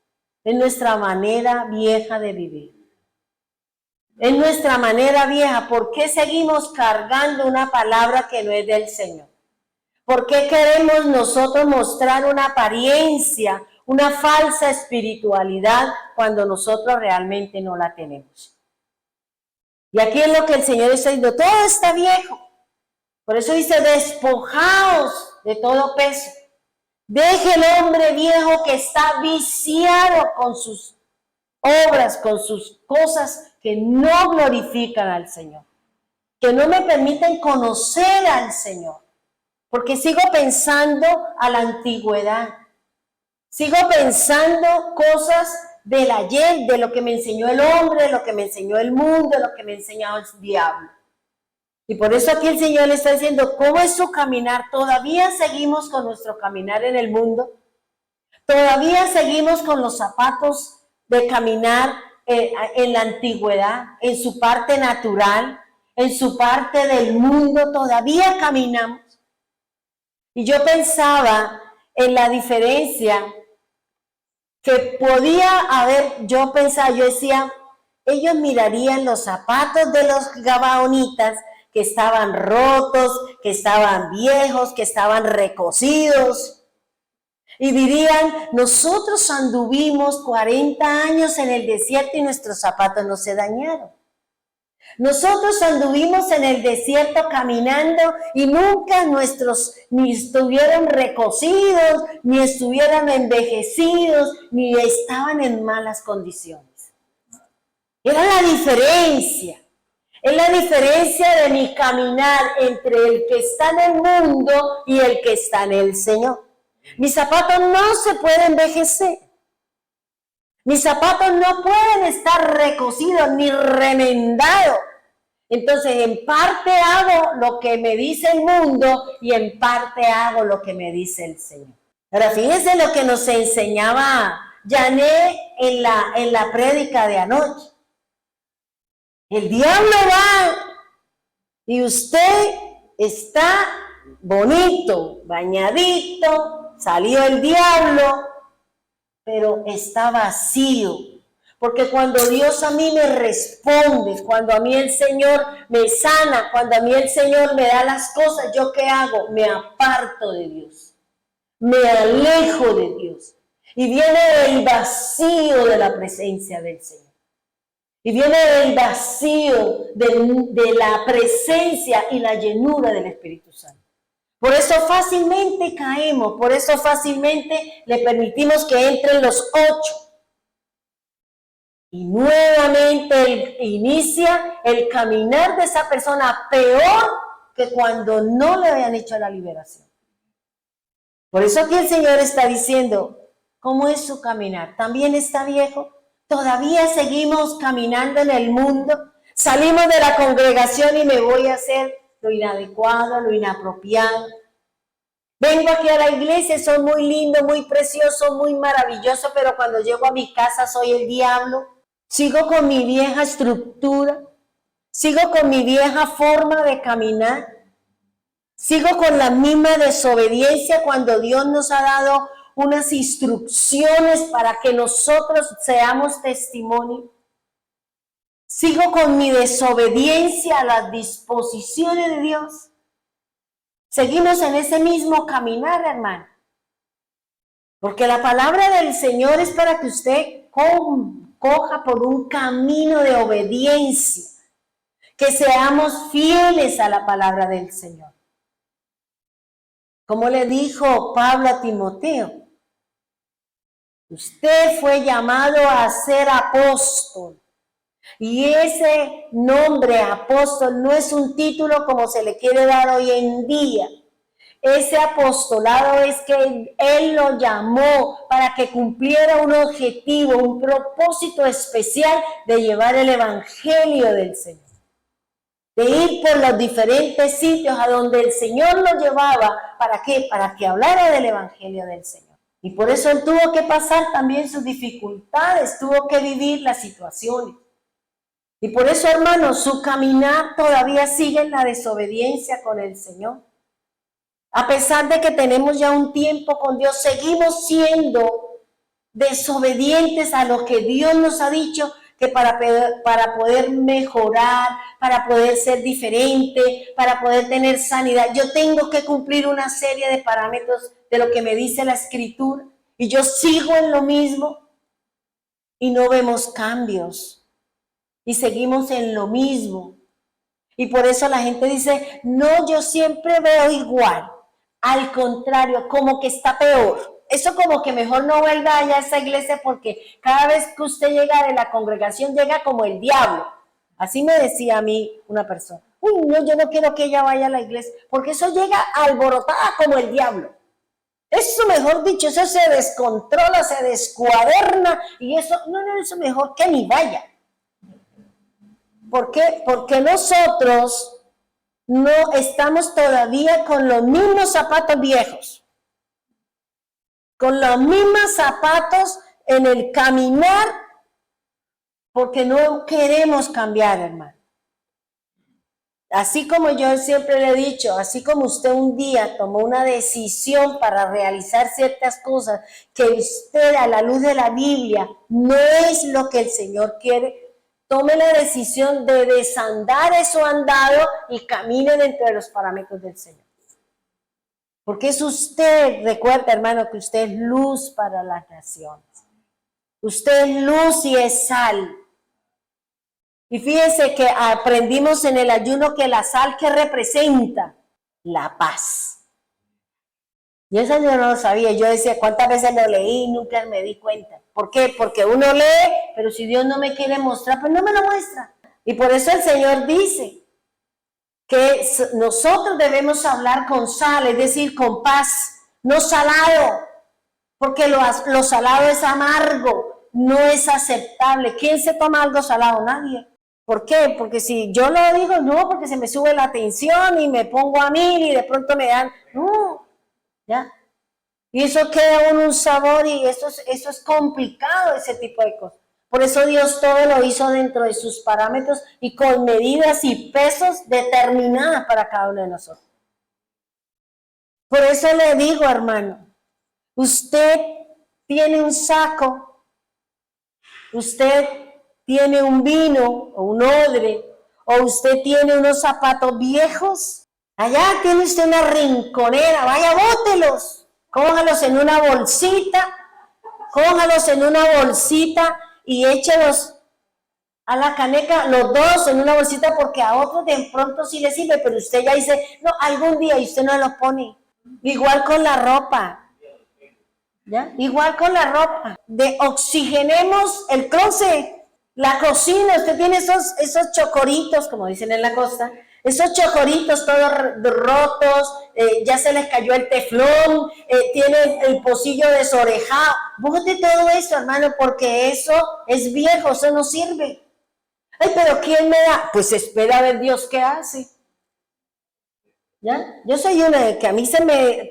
En nuestra manera vieja de vivir. En nuestra manera vieja, ¿por qué seguimos cargando una palabra que no es del Señor? ¿Por qué queremos nosotros mostrar una apariencia, una falsa espiritualidad cuando nosotros realmente no la tenemos? Y aquí es lo que el Señor está diciendo, todo está viejo. Por eso dice, despojaos de todo peso. Deje el hombre viejo que está viciado con sus obras, con sus cosas que no glorifican al Señor, que no me permiten conocer al Señor, porque sigo pensando a la antigüedad, sigo pensando cosas del ayer, de lo que me enseñó el hombre, de lo que me enseñó el mundo, de lo que me enseñó el diablo. Y por eso aquí el Señor le está diciendo, ¿cómo es su caminar? ¿Todavía seguimos con nuestro caminar en el mundo? ¿Todavía seguimos con los zapatos de caminar en la antigüedad, en su parte natural, en su parte del mundo? ¿Todavía caminamos? Y yo pensaba en la diferencia que podía haber, yo decía, ellos mirarían los zapatos de los gabaonitas que estaban rotos, que estaban viejos, que estaban recocidos. Y dirían, nosotros anduvimos 40 años en el desierto y nuestros zapatos no se dañaron. Nosotros anduvimos en el desierto caminando y nunca nuestros ni estuvieron recocidos, ni estuvieron envejecidos, ni estaban en malas condiciones. Era la diferencia. Es la diferencia de mi caminar entre el que está en el mundo y el que está en el Señor. Mis zapatos no se pueden envejecer. Mis zapatos no pueden estar recocidos ni remendados. Entonces, en parte hago lo que me dice el mundo y en parte hago lo que me dice el Señor. Ahora, fíjense lo que nos enseñaba Janet en la prédica de anoche. El diablo va y usted está bonito, bañadito, salió el diablo, pero está vacío. Porque cuando Dios a mí me responde, cuando a mí el Señor me sana, cuando a mí el Señor me da las cosas, ¿yo qué hago? Me aparto de Dios, me alejo de Dios. Y viene el vacío de la presencia del Señor. Y viene el vacío de la presencia y la llenura del Espíritu Santo. Por eso fácilmente caemos, por eso fácilmente le permitimos que entren los 8. Y nuevamente inicia el caminar de esa persona peor que cuando no le habían hecho la liberación. Por eso aquí el Señor está diciendo, ¿cómo es su caminar? ¿También está viejo? ¿Todavía seguimos caminando en el mundo? Salimos de la congregación y me voy a hacer lo inadecuado, lo inapropiado. Vengo aquí a la iglesia, soy muy lindo, muy precioso, muy maravilloso, pero cuando llego a mi casa soy el diablo. Sigo con mi vieja estructura. Sigo con mi vieja forma de caminar. Sigo con la misma desobediencia cuando Dios nos ha dado unas instrucciones para que nosotros seamos testimonio. Sigo con mi desobediencia a las disposiciones de Dios. Seguimos en ese mismo caminar, hermano. Porque la palabra del Señor es para que usted coja por un camino de obediencia. Que seamos fieles a la palabra del Señor. Como le dijo Pablo a Timoteo, usted fue llamado a ser apóstol. Y ese nombre apóstol no es un título como se le quiere dar hoy en día. Ese apostolado es que Él lo llamó para que cumpliera un objetivo, un propósito especial de llevar el evangelio del Señor. De ir por los diferentes sitios a donde el Señor lo llevaba. ¿Para qué? Para que hablara del evangelio del Señor. Y por eso Él tuvo que pasar también sus dificultades, tuvo que vivir las situaciones. Y por eso, hermanos, su caminar todavía sigue en la desobediencia con el Señor. A pesar de que tenemos ya un tiempo con Dios, seguimos siendo desobedientes a lo que Dios nos ha dicho, que para poder mejorar, para poder ser diferente, para poder tener sanidad, yo tengo que cumplir una serie de parámetros de lo que me dice la Escritura. Y yo sigo en lo mismo y no vemos cambios. Y seguimos en lo mismo. Y por eso la gente dice, no, yo siempre veo igual. Al contrario, como que está peor. Eso como que mejor no vuelva allá a esa iglesia porque cada vez que usted llega de la congregación llega como el diablo. Así me decía a mí una persona. Uy, no, yo no quiero que ella vaya a la iglesia porque eso llega alborotada como el diablo. Eso, mejor dicho, eso se descontrola, se descuaderna y eso, no, eso mejor que ni vaya. ¿Por qué? Porque nosotros no estamos todavía con los mismos zapatos viejos, con los mismos zapatos en el caminar, porque no queremos cambiar, hermano. Así como yo siempre le he dicho, así como usted un día tomó una decisión para realizar ciertas cosas que usted a la luz de la Biblia no es lo que el Señor quiere, tome la decisión de desandar eso andado y camine dentro de los parámetros del Señor. Porque es usted, recuerda, hermano, que usted es luz para las naciones. Usted es luz y es sal. Y fíjense que aprendimos en el ayuno que la sal que representa la paz. Y eso yo no lo sabía. Yo decía, ¿cuántas veces lo leí y nunca me di cuenta? ¿Por qué? Porque uno lee, pero si Dios no me quiere mostrar, pues no me lo muestra. Y por eso el Señor dice que nosotros debemos hablar con sal, es decir, con paz, no salado, porque lo salado es amargo, no es aceptable. ¿Quién se toma algo salado? Nadie. ¿Por qué? Porque si yo lo digo, no, porque se me sube la tensión y me pongo a mil y de pronto me dan, no, ¿ya? Y eso queda un sabor y eso es complicado, ese tipo de cosas. Por eso Dios todo lo hizo dentro de sus parámetros y con medidas y pesos determinadas para cada uno de nosotros. Por eso le digo, hermano, usted tiene un saco, usted tiene un vino o un odre, o usted tiene unos zapatos viejos, allá tiene usted una rinconera, vaya, bótelos, cójalos en una bolsita y échelos a la caneca, los dos en una bolsita, porque a otros de pronto sí le sirve, pero usted ya dice, no, algún día y usted no los pone. Igual con la ropa, ¿ya? Igual con la ropa, oxigenemos el closet. La cocina, usted tiene esos chocoritos, como dicen en la costa, esos chocoritos todos rotos, ya se les cayó el teflón, tiene el pocillo desorejado. Bote todo eso, hermano, porque eso es viejo, eso no sirve. Ay, pero ¿quién me da? Pues espera a ver Dios qué hace. ¿Ya? Yo soy una de que a mí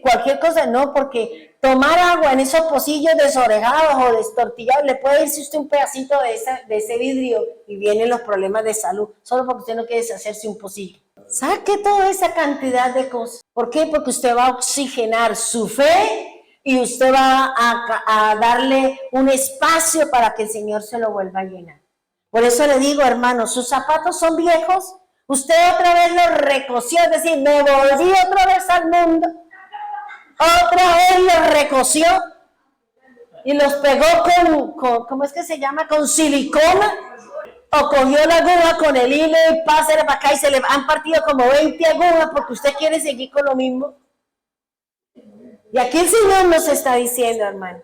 cualquier cosa, no, porque tomar agua en esos pocillos desorejados o destortillados, le puede irse usted un pedacito de ese vidrio y vienen los problemas de salud, solo porque usted no quiere deshacerse un pocillo. Saque toda esa cantidad de cosas. ¿Por qué? Porque usted va a oxigenar su fe y usted va a darle un espacio para que el Señor se lo vuelva a llenar. Por eso le digo, hermano, sus zapatos son viejos, usted otra vez los recoció, es decir, me volví otra vez al mundo. Otra vez los recoció y los pegó con ¿cómo es que se llama? Con silicona. O cogió la aguja con el hilo y pásale para acá y se le han partido como 20 agujas porque usted quiere seguir con lo mismo. Y aquí el Señor nos está diciendo, hermano.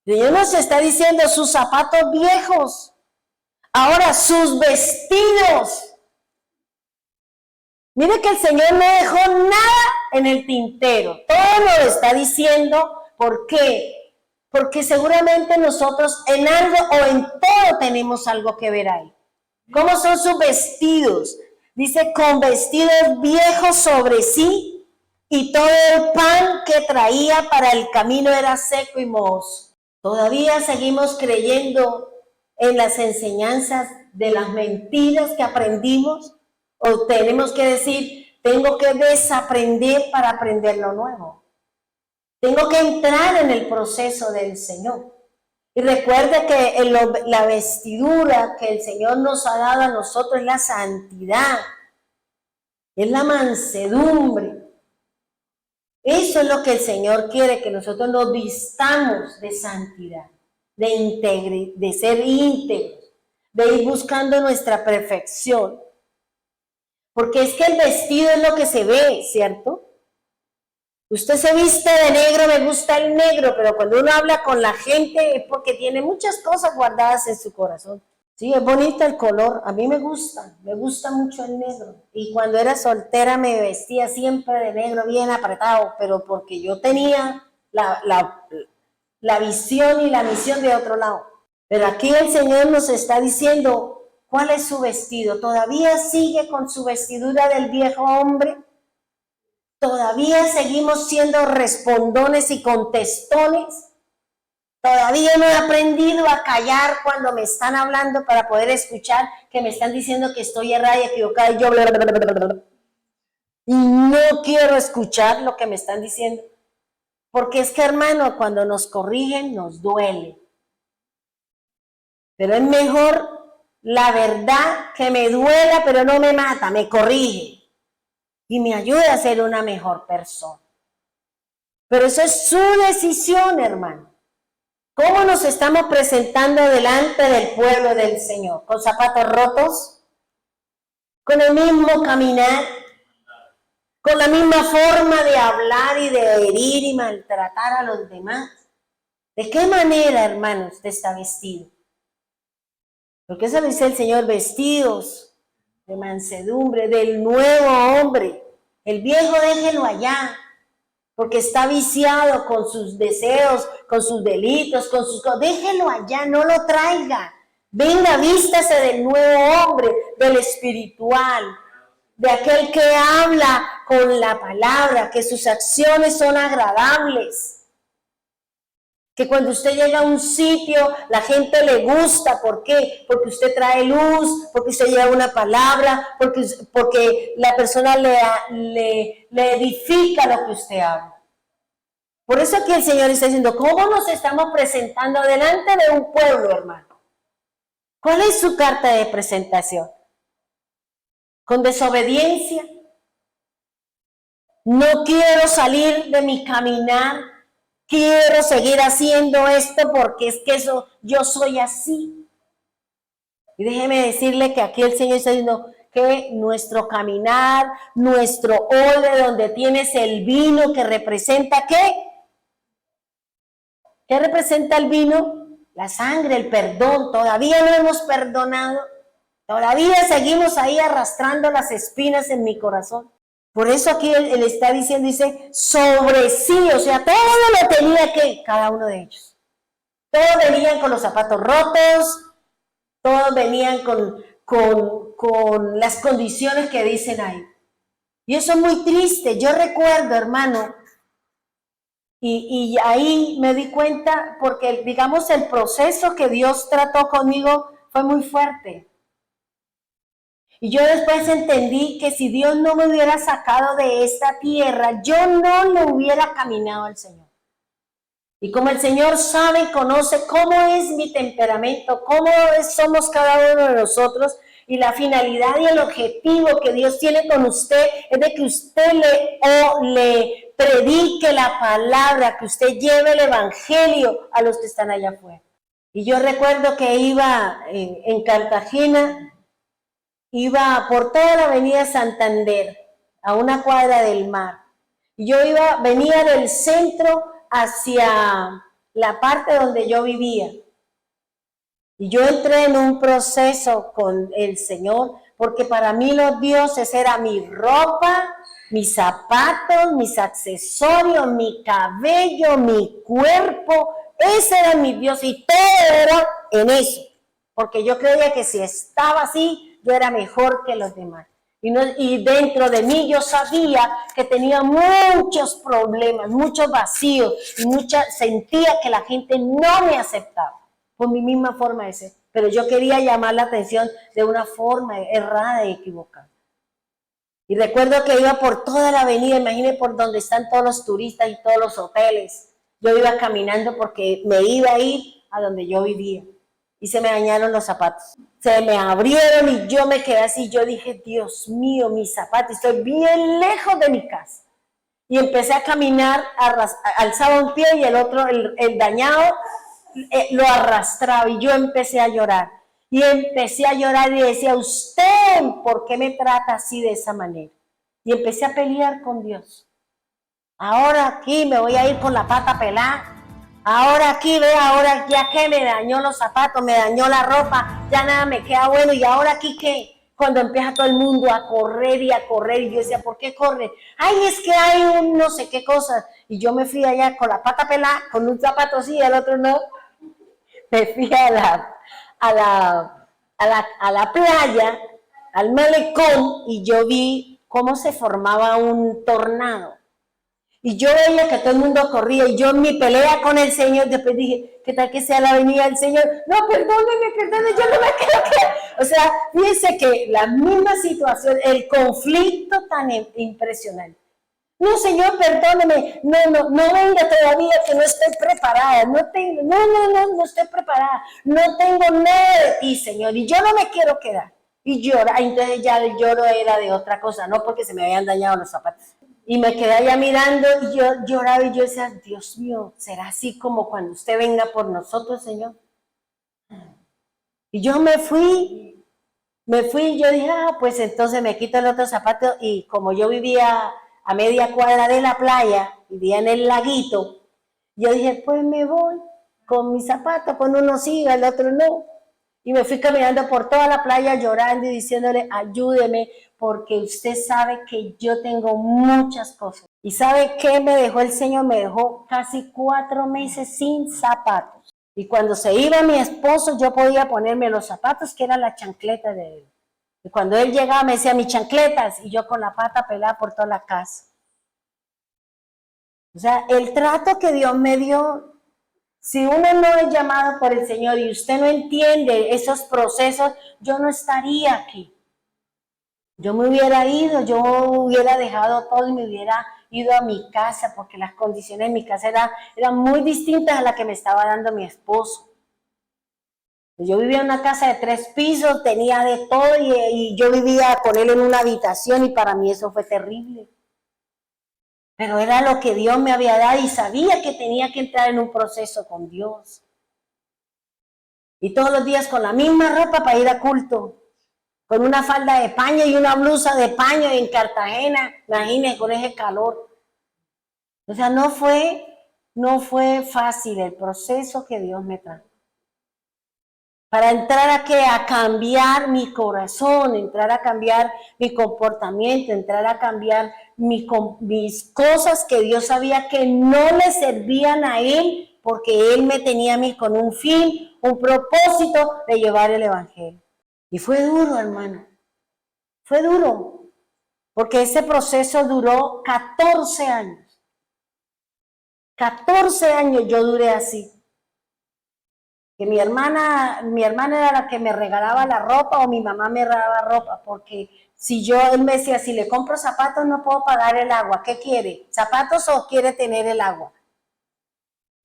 El Señor nos está diciendo sus zapatos viejos. Ahora sus vestidos. Mire que el Señor no dejó nada en el tintero. Todo lo está diciendo. ¿Por qué? Porque seguramente nosotros en algo o en todo tenemos algo que ver ahí. ¿Cómo son sus vestidos? Dice, con vestidos viejos sobre sí, y todo el pan que traía para el camino era seco y mohoso. Todavía seguimos creyendo en las enseñanzas de las mentiras que aprendimos. O tenemos que decir, tengo que desaprender para aprender lo nuevo. Tengo que entrar en el proceso del Señor. Y recuerde que la vestidura que el Señor nos ha dado a nosotros es la santidad, es la mansedumbre. Eso es lo que el Señor quiere, que nosotros nos vistamos de santidad, de integridad, de ser íntegros, de ir buscando nuestra perfección. Porque es que el vestido es lo que se ve, ¿cierto? Usted se viste de negro, me gusta el negro, pero cuando uno habla con la gente es porque tiene muchas cosas guardadas en su corazón. Sí, es bonito el color, a mí me gusta mucho el negro. Y cuando era soltera me vestía siempre de negro, bien apretado, pero porque yo tenía la visión y la misión de otro lado. Pero aquí el Señor nos está diciendo, ¿cuál es su vestido? ¿Todavía sigue con su vestidura del viejo hombre? ¿Todavía seguimos siendo respondones y contestones? ¿Todavía no he aprendido a callar cuando me están hablando para poder escuchar que me están diciendo que estoy errada y equivocada y yo y no quiero escuchar lo que me están diciendo? Porque es que, hermano, cuando nos corrigen nos duele. Pero es mejor la verdad que me duela, pero no me mata, me corrige y me ayuda a ser una mejor persona. Pero eso es su decisión, hermano. ¿Cómo nos estamos presentando delante del pueblo del Señor? ¿Con zapatos rotos? ¿Con el mismo caminar? ¿Con la misma forma de hablar y de herir y maltratar a los demás? ¿De qué manera, hermano, usted está vestido? Porque eso lo dice el Señor, vestidos de mansedumbre, del nuevo hombre. El viejo déjelo allá, porque está viciado con sus deseos, con sus delitos, con sus cosas. Déjelo allá, no lo traiga. Venga, vístase del nuevo hombre, del espiritual, de aquel que habla con la palabra, que sus acciones son agradables. Que cuando usted llega a un sitio, la gente le gusta. ¿Por qué? Porque usted trae luz, porque usted lleva una palabra, porque la persona le edifica lo que usted habla. Por eso aquí el Señor está diciendo, ¿cómo nos estamos presentando delante de un pueblo, hermano? ¿Cuál es su carta de presentación? ¿Con desobediencia? No quiero salir de mi caminar. Quiero seguir haciendo esto porque es que eso, yo soy así. Y déjeme decirle que aquí el Señor está diciendo que nuestro caminar, nuestro odre donde tienes el vino que representa ¿qué? ¿Qué representa el vino? La sangre, el perdón. Todavía no hemos perdonado. Todavía seguimos ahí arrastrando las espinas en mi corazón. Por eso aquí él está diciendo, dice, sobre sí, o sea, todo lo tenía que, cada uno de ellos. Todos venían con los zapatos rotos, todos venían con las condiciones que dicen ahí. Y eso es muy triste. Yo recuerdo, hermano, Y ahí me di cuenta, porque digamos el proceso que Dios trató conmigo fue muy fuerte. Y yo después entendí que si Dios no me hubiera sacado de esta tierra, yo no le hubiera caminado al Señor. Y como el Señor sabe y conoce cómo es mi temperamento, cómo somos cada uno de nosotros, y la finalidad y el objetivo que Dios tiene con usted es de que usted le predique la palabra, que usted lleve el evangelio a los que están allá afuera. Y yo recuerdo que iba en Cartagena, iba por toda la avenida Santander, a una cuadra del mar. Y yo venía del centro hacia la parte donde yo vivía. Y yo entré en un proceso con el Señor, porque para mí los dioses era mi ropa, mis zapatos, mis accesorios, mi cabello, mi cuerpo. Ese era mi Dios y todo era en eso. Porque yo creía que si estaba así, yo era mejor que los demás. Y dentro de mí yo sabía que tenía muchos problemas, muchos vacíos, y sentía que la gente no me aceptaba por mi misma forma de ser. Pero yo quería llamar la atención de una forma errada y equivocada. Y recuerdo que iba por toda la avenida, imagínate por donde están todos los turistas y todos los hoteles. Yo iba caminando porque me iba a ir a donde yo vivía. Y se me dañaron los zapatos. Se me abrieron y yo me quedé así. Yo dije, Dios mío, mis zapatos, estoy bien lejos de mi casa. Y empecé a caminar, alzaba un pie y el otro, el dañado, lo arrastraba y yo empecé a llorar. Y empecé a llorar y decía, usted, ¿por qué me trata así de esa manera? Y empecé a pelear con Dios. Ahora aquí me voy a ir con la pata pelada. Ahora aquí, ve, ahora ya que me dañó los zapatos, me dañó la ropa, ya nada me queda bueno. Y ahora aquí, ¿qué? Cuando empieza todo el mundo a correr, y yo decía, ¿por qué corre? Ay, es que hay un no sé qué cosas. Y yo me fui allá con la pata pelada, con un zapato sí, el otro no. Me fui a la playa, al malecón, y yo vi cómo se formaba un tornado. Y yo veía que todo el mundo corría y yo en mi pelea con el Señor, después dije, ¿qué tal que sea la venida del Señor? No, perdóneme, yo no me creo que... O sea, fíjense que la misma situación, el conflicto tan impresionante. No, Señor, perdóneme, no venga todavía que no estoy preparada, no estoy preparada, no tengo nada de ti, Señor, y yo no me quiero quedar. Y llora, entonces ya el lloro era de otra cosa, no porque se me habían dañado los zapatos. Y me quedé allá mirando y yo lloraba y yo decía, Dios mío, ¿será así como cuando usted venga por nosotros, Señor? Y yo me fui y yo dije, pues entonces me quito el otro zapato y como yo vivía a media cuadra de la playa, vivía en el laguito, yo dije, pues me voy con mis zapatos, con uno sí, el otro no. Y me fui caminando por toda la playa llorando y diciéndole, ayúdeme, porque usted sabe que yo tengo muchas cosas. ¿Y sabe qué me dejó el Señor? Me dejó casi 4 meses sin zapatos. Y cuando se iba mi esposo, yo podía ponerme los zapatos, que eran la chancleta de él. Y cuando él llegaba me decía, mis chancletas, y yo con la pata pelada por toda la casa. O sea, el trato que Dios me dio, si uno no es llamado por el Señor y usted no entiende esos procesos, yo no estaría aquí. Yo me hubiera ido, yo hubiera dejado todo y me hubiera ido a mi casa, porque las condiciones de mi casa eran muy distintas a las que me estaba dando mi esposo. Yo vivía en una casa de 3 pisos, tenía de todo y yo vivía con él en una habitación y para mí eso fue terrible. Pero era lo que Dios me había dado y sabía que tenía que entrar en un proceso con Dios. Y todos los días con la misma ropa para ir a culto, con una falda de paño y una blusa de paño en Cartagena, imagínense con ese calor. O sea, no fue fácil el proceso que Dios me trajo. Para entrar a cambiar mi corazón, entrar a cambiar mi comportamiento, entrar a cambiar mis cosas que Dios sabía que no le servían a Él, porque Él me tenía a mí con un fin, un propósito de llevar el Evangelio. Y fue duro, hermano, fue duro, porque ese proceso duró 14 años. 14 años yo duré así. Que mi hermana era la que me regalaba la ropa o mi mamá me regalaba ropa, porque él me decía, si le compro zapatos no puedo pagar el agua. ¿Qué quiere? ¿Zapatos o quiere tener el agua?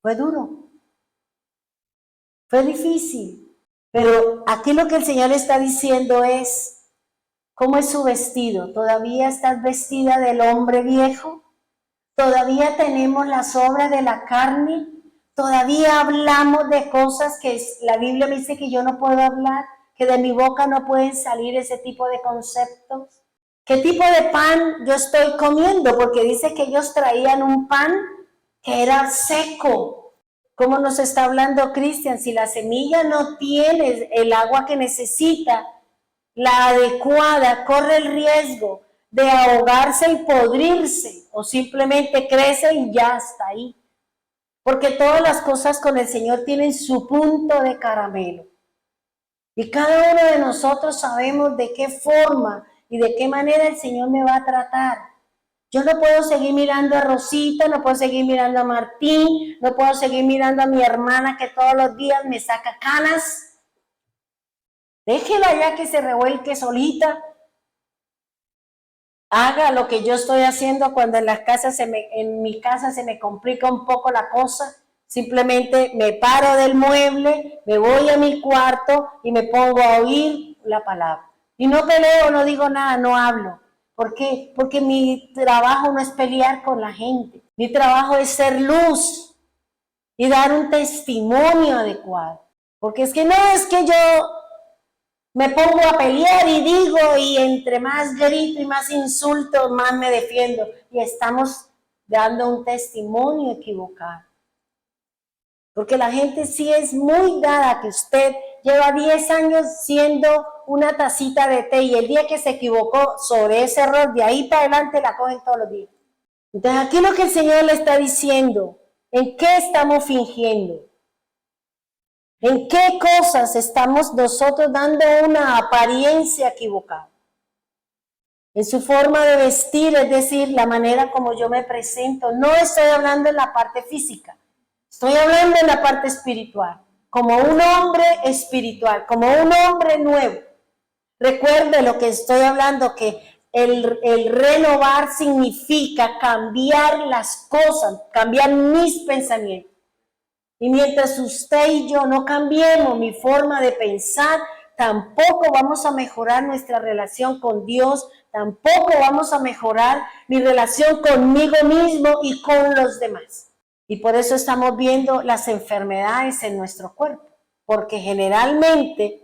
Fue duro. Fue difícil. Pero aquí lo que el Señor está diciendo es, ¿cómo es su vestido? ¿Todavía estás vestida del hombre viejo? ¿Todavía tenemos las obras de la carne? ¿Todavía hablamos de cosas que la Biblia me dice que yo no puedo hablar? ¿Que de mi boca no pueden salir ese tipo de conceptos? ¿Qué tipo de pan yo estoy comiendo? Porque dice que ellos traían un pan que era seco. ¿Cómo nos está hablando Cristian? Si la semilla no tiene el agua que necesita, la adecuada, corre el riesgo de ahogarse y podrirse, o simplemente crece y ya está ahí. Porque todas las cosas con el Señor tienen su punto de caramelo. Y cada uno de nosotros sabemos de qué forma y de qué manera el Señor me va a tratar. Yo no puedo seguir mirando a Rosita, no puedo seguir mirando a Martín, no puedo seguir mirando a mi hermana que todos los días me saca canas. Déjela ya que se revuelque solita. Haga lo que yo estoy haciendo cuando en mi casa se me complica un poco la cosa. Simplemente me paro del mueble, me voy a mi cuarto y me pongo a oír la palabra. Y no peleo, no digo nada, no hablo. ¿Por qué? Porque mi trabajo no es pelear con la gente. Mi trabajo es ser luz y dar un testimonio adecuado. Porque es que no es que yo me pongo a pelear y digo, y entre más grito y más insulto, más me defiendo. Y estamos dando un testimonio equivocado. Porque la gente sí es muy dada que usted lleva 10 años siendo una tacita de té y el día que se equivocó sobre ese error, de ahí para adelante la cogen todos los días. Entonces aquí lo que el Señor le está diciendo, ¿en qué estamos fingiendo? ¿En qué cosas estamos nosotros dando una apariencia equivocada? En su forma de vestir, es decir, la manera como yo me presento. No estoy hablando en la parte física, estoy hablando en la parte espiritual. Como un hombre espiritual, como un hombre nuevo. Recuerde lo que estoy hablando, que el renovar significa cambiar las cosas, cambiar mis pensamientos. Y mientras usted y yo no cambiemos mi forma de pensar, tampoco vamos a mejorar nuestra relación con Dios, tampoco vamos a mejorar mi relación conmigo mismo y con los demás. Y por eso estamos viendo las enfermedades en nuestro cuerpo, porque generalmente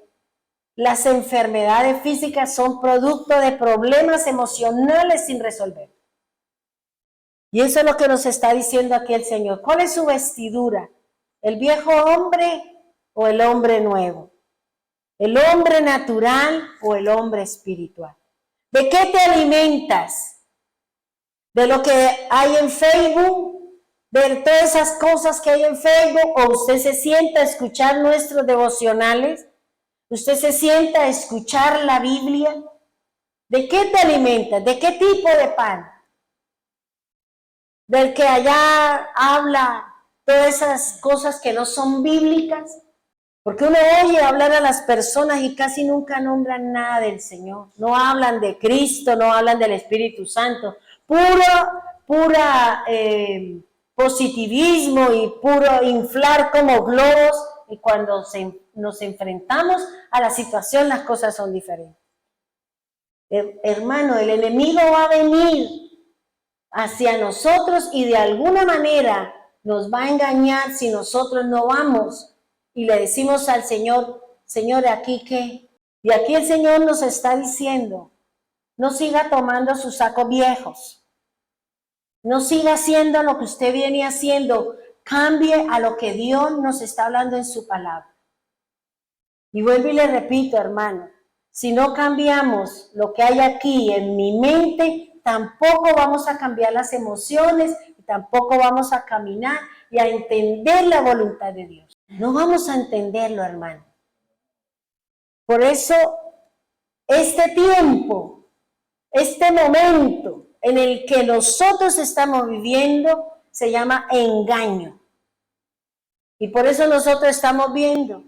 las enfermedades físicas son producto de problemas emocionales sin resolver. Y eso es lo que nos está diciendo aquí el Señor. ¿Cuál es su vestidura? ¿El viejo hombre o el hombre nuevo? ¿El hombre natural o el hombre espiritual? ¿De qué te alimentas? ¿De lo que hay en Facebook? ¿De todas esas cosas que hay en Facebook? ¿O usted se sienta a escuchar nuestros devocionales? ¿Usted se sienta a escuchar la Biblia? ¿De qué te alimentas? ¿De qué tipo de pan? ¿Del que allá habla todas esas cosas que no son bíblicas? Porque uno oye hablar a las personas y casi nunca nombran nada del Señor. No hablan de Cristo, no hablan del Espíritu Santo. Pura positivismo y puro inflar como globos. Y cuando nos enfrentamos a la situación, las cosas son diferentes. Hermano, el enemigo va a venir hacia nosotros y de alguna manera nos va a engañar si nosotros no vamos y le decimos al Señor, Señor, ¿aquí qué? Y aquí el Señor nos está diciendo, no siga tomando sus sacos viejos, no siga haciendo lo que usted viene haciendo, cambie a lo que Dios nos está hablando en su palabra. Y vuelvo y le repito, hermano, si no cambiamos lo que hay aquí en mi mente, tampoco vamos a cambiar las emociones, y tampoco vamos a caminar y a entender la voluntad de Dios. No vamos a entenderlo, hermano. Por eso, este tiempo, este momento en el que nosotros estamos viviendo, se llama engaño. Y por eso nosotros estamos viendo.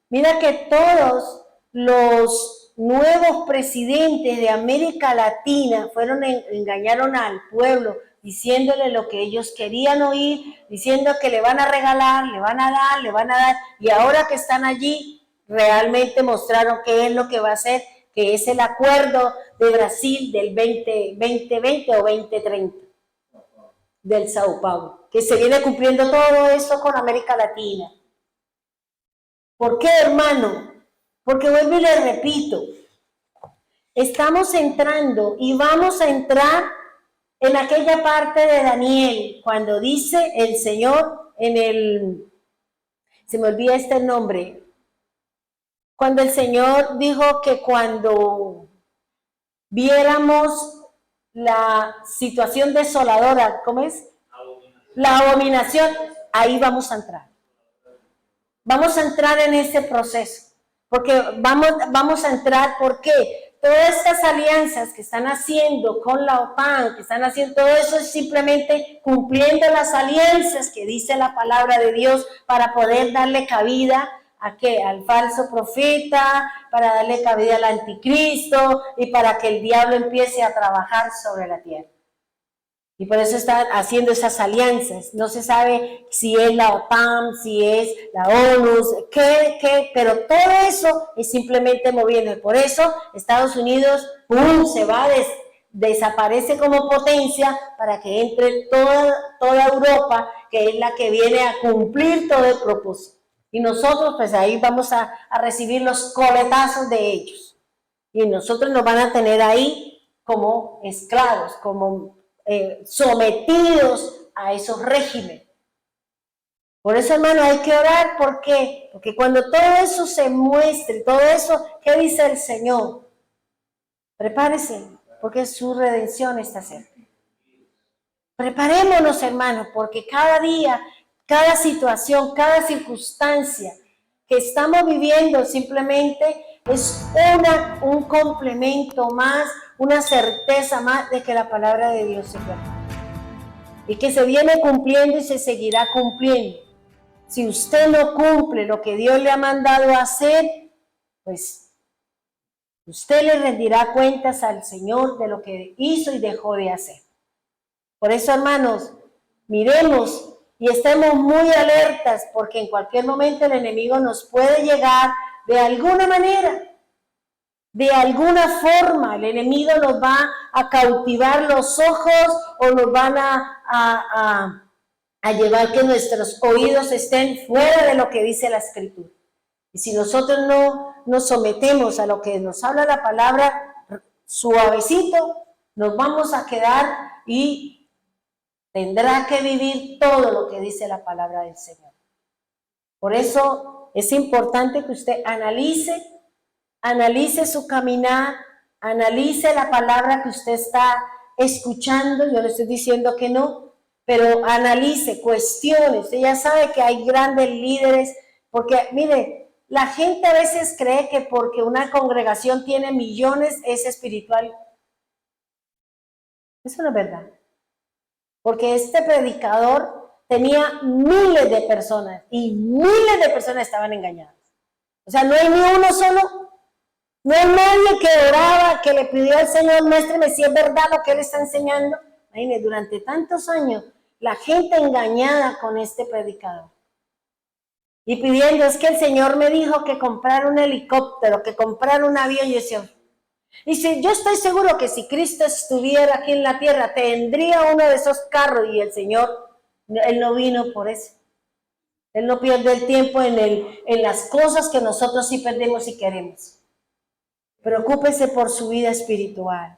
Mira que todos los nuevos presidentes de América Latina engañaron al pueblo, diciéndole lo que ellos querían oír, diciendo que le van a regalar, le van a dar, y ahora que están allí, realmente mostraron qué es lo que va a hacer, que es el acuerdo de Brasil del 2020 o 2030, del Sao Paulo, que se viene cumpliendo todo esto con América Latina. ¿Por qué, hermano? Porque vuelvo y le repito, estamos entrando y vamos a entrar en aquella parte de Daniel, cuando dice el Señor se me olvida este nombre, cuando el Señor dijo que cuando viéramos la situación desoladora, ¿cómo es? La abominación, ahí vamos a entrar. Vamos a entrar en ese proceso, porque vamos a entrar, ¿por qué? Todas estas alianzas que están haciendo con la OTAN, que están haciendo todo eso, es simplemente cumpliendo las alianzas que dice la palabra de Dios para poder darle cabida ¿a qué? Al falso profeta, para darle cabida al anticristo y para que el diablo empiece a trabajar sobre la tierra. Y por eso están haciendo esas alianzas. No se sabe si es la OTAN, si es la ONU, pero todo eso es simplemente moviendo. Y por eso Estados Unidos se va, desaparece como potencia para que entre toda Europa, que es la que viene a cumplir todo el propósito. Y nosotros pues ahí vamos a recibir los coletazos de ellos. Y nosotros nos van a tener ahí como esclavos, como sometidos a esos regímenes. Por eso, hermano, hay que orar. ¿Por qué? Porque cuando todo eso se muestre, todo eso, ¿qué dice el Señor? Prepárese, porque su redención está cerca. Preparémonos, hermano, porque cada día, cada situación, cada circunstancia que estamos viviendo simplemente es un complemento más, una certeza más de que la palabra de Dios es verdad. Y que se viene cumpliendo y se seguirá cumpliendo. Si usted no cumple lo que Dios le ha mandado a hacer, pues usted le rendirá cuentas al Señor de lo que hizo y dejó de hacer. Por eso, hermanos, miremos y estemos muy alertas, porque en cualquier momento el enemigo nos puede llegar de alguna manera. De alguna forma el enemigo nos va a cautivar los ojos o nos van a llevar que nuestros oídos estén fuera de lo que dice la Escritura. Y si nosotros no nos sometemos a lo que nos habla la palabra suavecito, nos vamos a quedar y tendrá que vivir todo lo que dice la palabra del Señor. Por eso es importante que usted analice su caminar, analice la palabra que usted está escuchando. Yo le estoy diciendo que no, pero analice, cuestione. Usted ya sabe que hay grandes líderes, porque mire, la gente a veces cree que porque una congregación tiene millones es espiritual. Eso no es verdad. Porque este predicador tenía miles de personas y miles de personas estaban engañadas. O sea, no hay ni uno solo. No hay nadie que oraba, que le pidió al Señor, muéstreme si es verdad lo que Él está enseñando. Imagínense, durante tantos años, la gente engañada con este predicador. Y pidiendo, es que el Señor me dijo que comprar un helicóptero, que comprar un avión. Y dice, yo estoy seguro que si Cristo estuviera aquí en la tierra, tendría uno de esos carros. Y el Señor, Él no vino por eso. Él no pierde el tiempo en las cosas que nosotros sí perdemos y queremos. Preocúpese por su vida espiritual.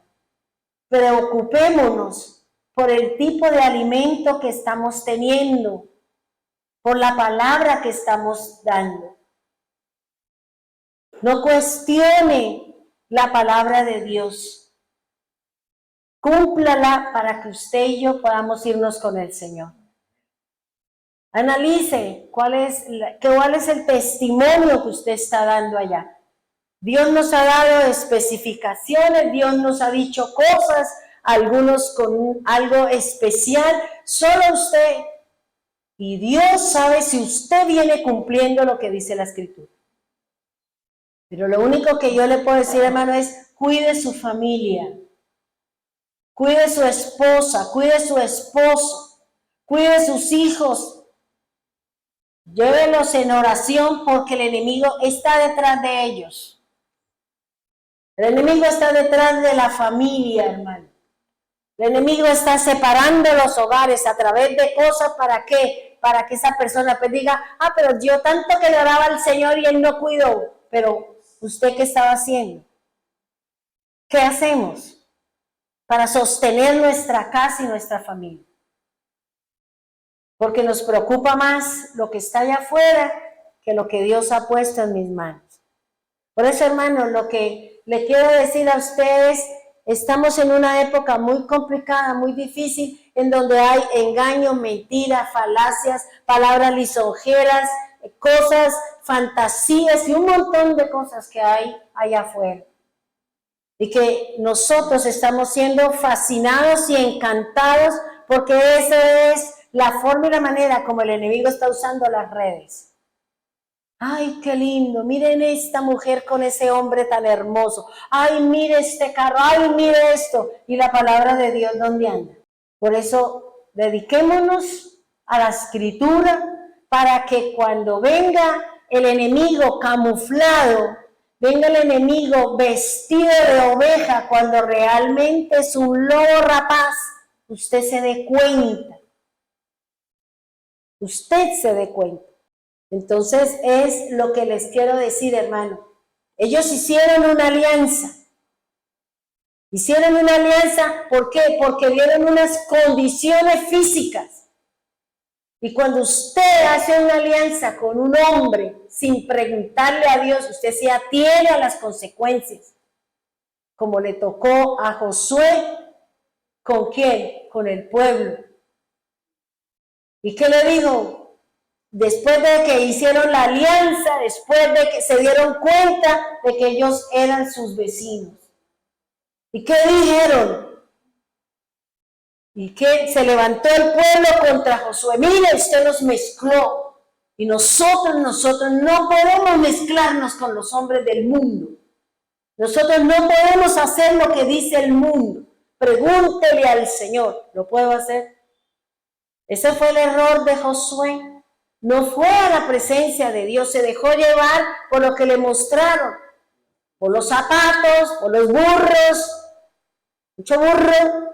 Preocupémonos por el tipo de alimento que estamos teniendo, por la palabra que estamos dando. No cuestione la palabra de Dios. Cúmplala para que usted y yo podamos irnos con el Señor. Analice cuál es el testimonio que usted está dando allá. Dios nos ha dado especificaciones, Dios nos ha dicho cosas algunos con algo especial, solo usted. Y Dios sabe si usted viene cumpliendo lo que dice la Escritura. Pero lo único que yo le puedo decir, hermano, es cuide su familia, cuide su esposa, cuide su esposo, cuide sus hijos. Llévelos en oración porque el enemigo está detrás de ellos. El enemigo está detrás de la familia, hermano. El enemigo está separando los hogares a través de cosas. ¿Para qué? Para que esa persona pues diga, pero yo tanto que le oraba al Señor y Él no cuidó. Pero, ¿usted qué estaba haciendo? ¿Qué hacemos para sostener nuestra casa y nuestra familia? Porque nos preocupa más lo que está allá afuera que lo que Dios ha puesto en mis manos. Por eso, hermano, lo que le quiero decir a ustedes, estamos en una época muy complicada, muy difícil, en donde hay engaño, mentira, falacias, palabras lisonjeras, cosas, fantasías y un montón de cosas que hay allá afuera. Y que nosotros estamos siendo fascinados y encantados porque esa es la forma y la manera como el enemigo está usando las redes. Ay, qué lindo, miren esta mujer con ese hombre tan hermoso. Ay, mire este carro, ay, mire esto. Y la palabra de Dios, ¿dónde anda? Por eso, dediquémonos a la Escritura para que cuando venga el enemigo camuflado, venga el enemigo vestido de oveja, cuando realmente es un lobo rapaz, usted se dé cuenta. Usted se dé cuenta. Entonces es lo que les quiero decir, hermano. Ellos hicieron una alianza. Hicieron una alianza, ¿por qué? Porque vieron unas condiciones físicas. Y cuando usted hace una alianza con un hombre sin preguntarle a Dios, usted se atiene a las consecuencias. Como le tocó a Josué, ¿con quién? Con el pueblo. ¿Y qué le dijo? Después de que hicieron la alianza, después de que se dieron cuenta de que ellos eran sus vecinos. ¿Y qué dijeron? Y que se levantó el pueblo contra Josué. Mire, usted nos mezcló. Y nosotros no podemos mezclarnos con los hombres del mundo. Nosotros no podemos hacer lo que dice el mundo. Pregúntele al Señor. ¿Lo puedo hacer? Ese fue el error de Josué. No fue a la presencia de Dios, se dejó llevar por lo que le mostraron, por los zapatos, por los burros, mucho burro,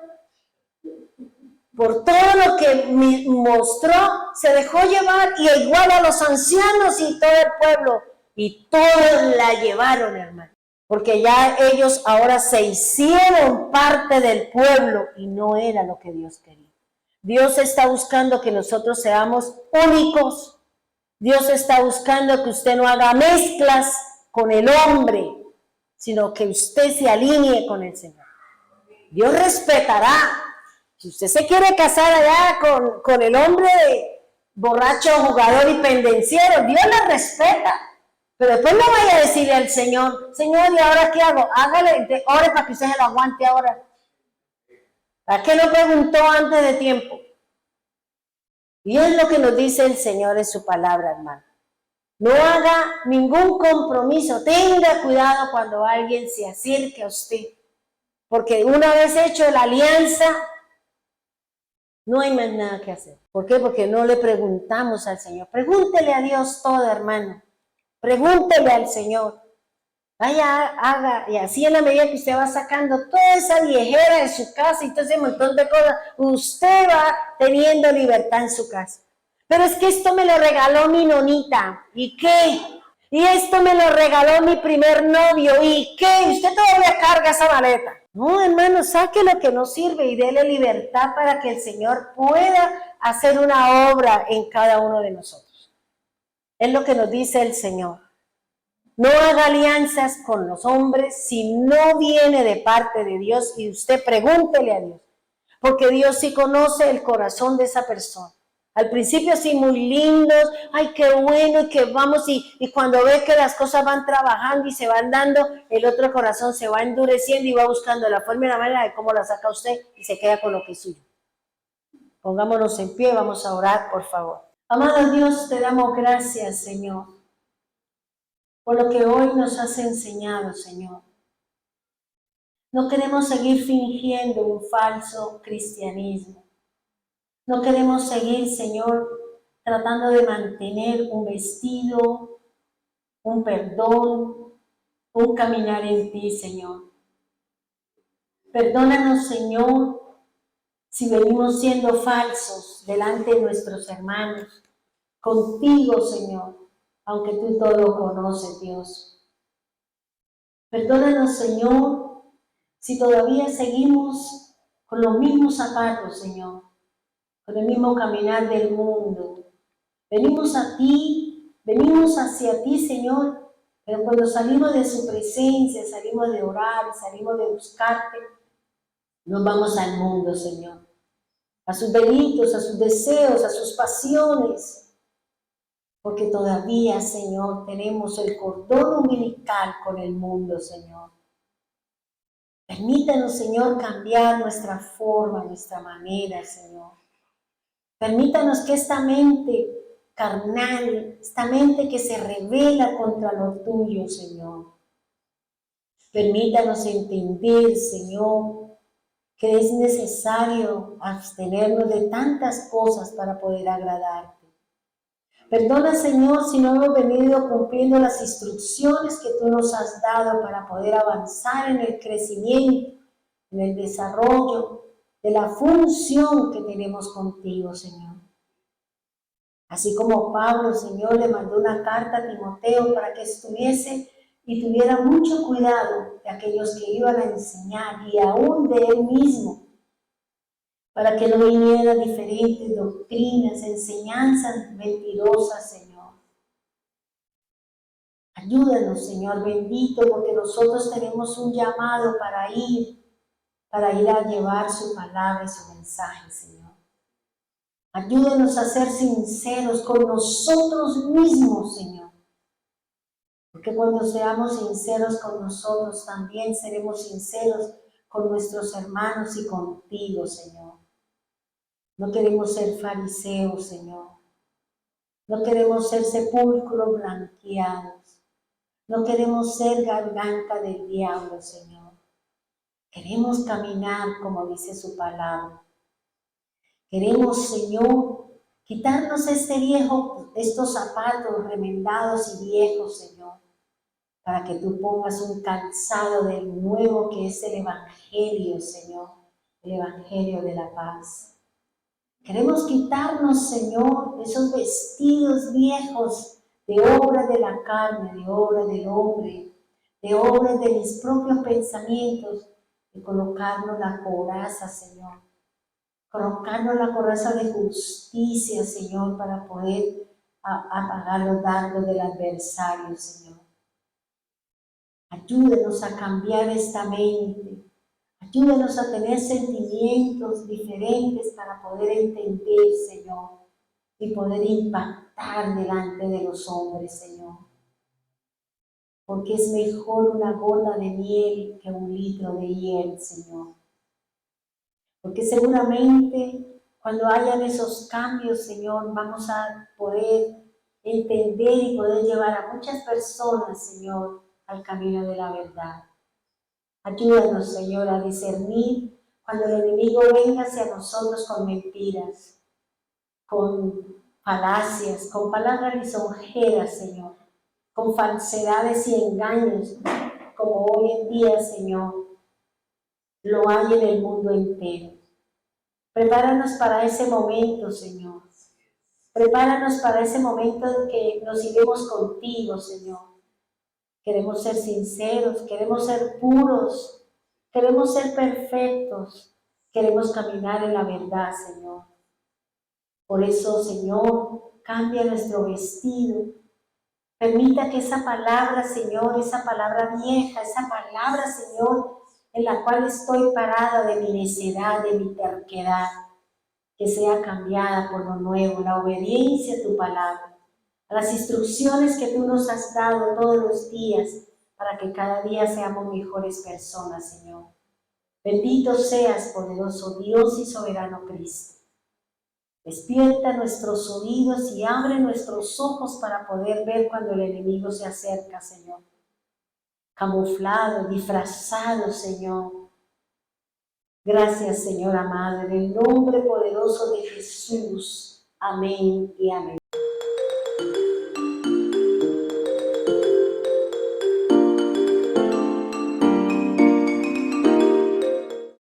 por todo lo que mostró, se dejó llevar, y igual a los ancianos y todo el pueblo, y todos la llevaron, hermano, porque ya ellos ahora se hicieron parte del pueblo y no era lo que Dios quería. Dios está buscando que nosotros seamos únicos. Dios está buscando que usted no haga mezclas con el hombre, sino que usted se alinee con el Señor. Dios respetará. Si usted se quiere casar allá con el hombre borracho, jugador y pendenciero, Dios le respeta. Pero después no vaya a decirle al Señor, Señor, ¿y ahora qué hago? Hágale, ore para que usted se lo aguante ahora. ¿Para qué no preguntó antes de tiempo? Y es lo que nos dice el Señor en su palabra, hermano. No haga ningún compromiso. Tenga cuidado cuando alguien se acerque a usted. Porque una vez hecho la alianza, no hay más nada que hacer. ¿Por qué? Porque no le preguntamos al Señor. Pregúntele a Dios todo, hermano. Pregúntele al Señor. Vaya, haga, y así en la medida que usted va sacando toda esa viejera de su casa y todo ese montón de cosas, usted va teniendo libertad en su casa. Pero es que esto me lo regaló mi nonita, ¿y qué? Y esto me lo regaló mi primer novio, ¿y qué? Usted todavía carga esa maleta. No, hermano, saque lo que no sirve y déle libertad para que el Señor pueda hacer una obra en cada uno de nosotros. Es lo que nos dice el Señor. No haga alianzas con los hombres si no viene de parte de Dios, y usted pregúntele a Dios, porque Dios sí conoce el corazón de esa persona. Al principio sí, muy lindos, ay, qué bueno, y que vamos, y cuando ve que las cosas van trabajando y se van dando, el otro corazón se va endureciendo y va buscando la forma y la manera de cómo la saca usted y se queda con lo que es suyo. Pongámonos en pie, vamos a orar, por favor. Amado Dios, te damos gracias, Señor, por lo que hoy nos has enseñado, Señor. No queremos seguir fingiendo un falso cristianismo. No queremos seguir, Señor, tratando de mantener un vestido, un perdón, un caminar en ti, Señor. Perdónanos, Señor, si venimos siendo falsos delante de nuestros hermanos, contigo, Señor, aunque tú todo lo conoces, Dios. Perdónanos, Señor, si todavía seguimos con los mismos zapatos, Señor, con el mismo caminar del mundo. Venimos a ti, venimos hacia ti, Señor, pero cuando salimos de su presencia, salimos de orar, salimos de buscarte, nos vamos al mundo, Señor, a sus delitos, a sus deseos, a sus pasiones, porque todavía, Señor, tenemos el cordón umbilical con el mundo, Señor. Permítanos, Señor, cambiar nuestra forma, nuestra manera, Señor. Permítanos que esta mente carnal, esta mente que se revela contra lo tuyo, Señor. Permítanos entender, Señor, que es necesario abstenernos de tantas cosas para poder agradarte. Perdona, Señor, si no hemos venido cumpliendo las instrucciones que tú nos has dado para poder avanzar en el crecimiento, en el desarrollo de la función que tenemos contigo, Señor. Así como Pablo, Señor, le mandó una carta a Timoteo para que estuviese y tuviera mucho cuidado de aquellos que iban a enseñar y aún de él mismo, para que no vinieran diferentes doctrinas, enseñanzas mentirosas, Señor. Ayúdanos, Señor bendito, porque nosotros tenemos un llamado para ir a llevar su palabra y su mensaje, Señor. Ayúdanos a ser sinceros con nosotros mismos, Señor. Porque cuando seamos sinceros con nosotros, también seremos sinceros con nuestros hermanos y contigo, Señor. No queremos ser fariseos, Señor. No queremos ser sepulcros blanqueados. No queremos ser garganta del diablo, Señor. Queremos caminar como dice su palabra. Queremos, Señor, quitarnos estos zapatos remendados y viejos, Señor, para que tú pongas un calzado del nuevo que es el Evangelio, Señor, el Evangelio de la paz. Queremos quitarnos, Señor, esos vestidos viejos de obra de la carne, de obra del hombre, de obra de mis propios pensamientos, y colocarnos la coraza, Señor. Colocarnos la coraza de justicia, Señor, para poder apagar los dardos del adversario, Señor. Ayúdenos a cambiar esta mente. Ayúdenos a tener sentimientos diferentes para poder entender, Señor, y poder impactar delante de los hombres, Señor. Porque es mejor una gota de miel que un litro de hiel, Señor. Porque seguramente cuando hayan esos cambios, Señor, vamos a poder entender y poder llevar a muchas personas, Señor, al camino de la verdad. Ayúdanos, Señor, a discernir cuando el enemigo venga hacia nosotros con mentiras, con falacias, con palabras lisonjeras, Señor, con falsedades y engaños, como hoy en día, Señor, lo hay en el mundo entero. Prepáranos para ese momento, Señor. Prepáranos para ese momento en que nos iremos contigo, Señor. Queremos ser sinceros, queremos ser puros, queremos ser perfectos, queremos caminar en la verdad, Señor. Por eso, Señor, cambia nuestro vestido. Permita que esa palabra, Señor, esa palabra vieja, esa palabra, Señor, en la cual estoy parada de mi necedad, de mi terquedad, que sea cambiada por lo nuevo, la obediencia a tu palabra, a las instrucciones que tú nos has dado todos los días para que cada día seamos mejores personas, Señor. Bendito seas, poderoso Dios y soberano Cristo. Despierta nuestros oídos y abre nuestros ojos para poder ver cuando el enemigo se acerca, Señor. Camuflado, disfrazado, Señor. Gracias, Señor amado, en el nombre poderoso de Jesús. Amén y amén.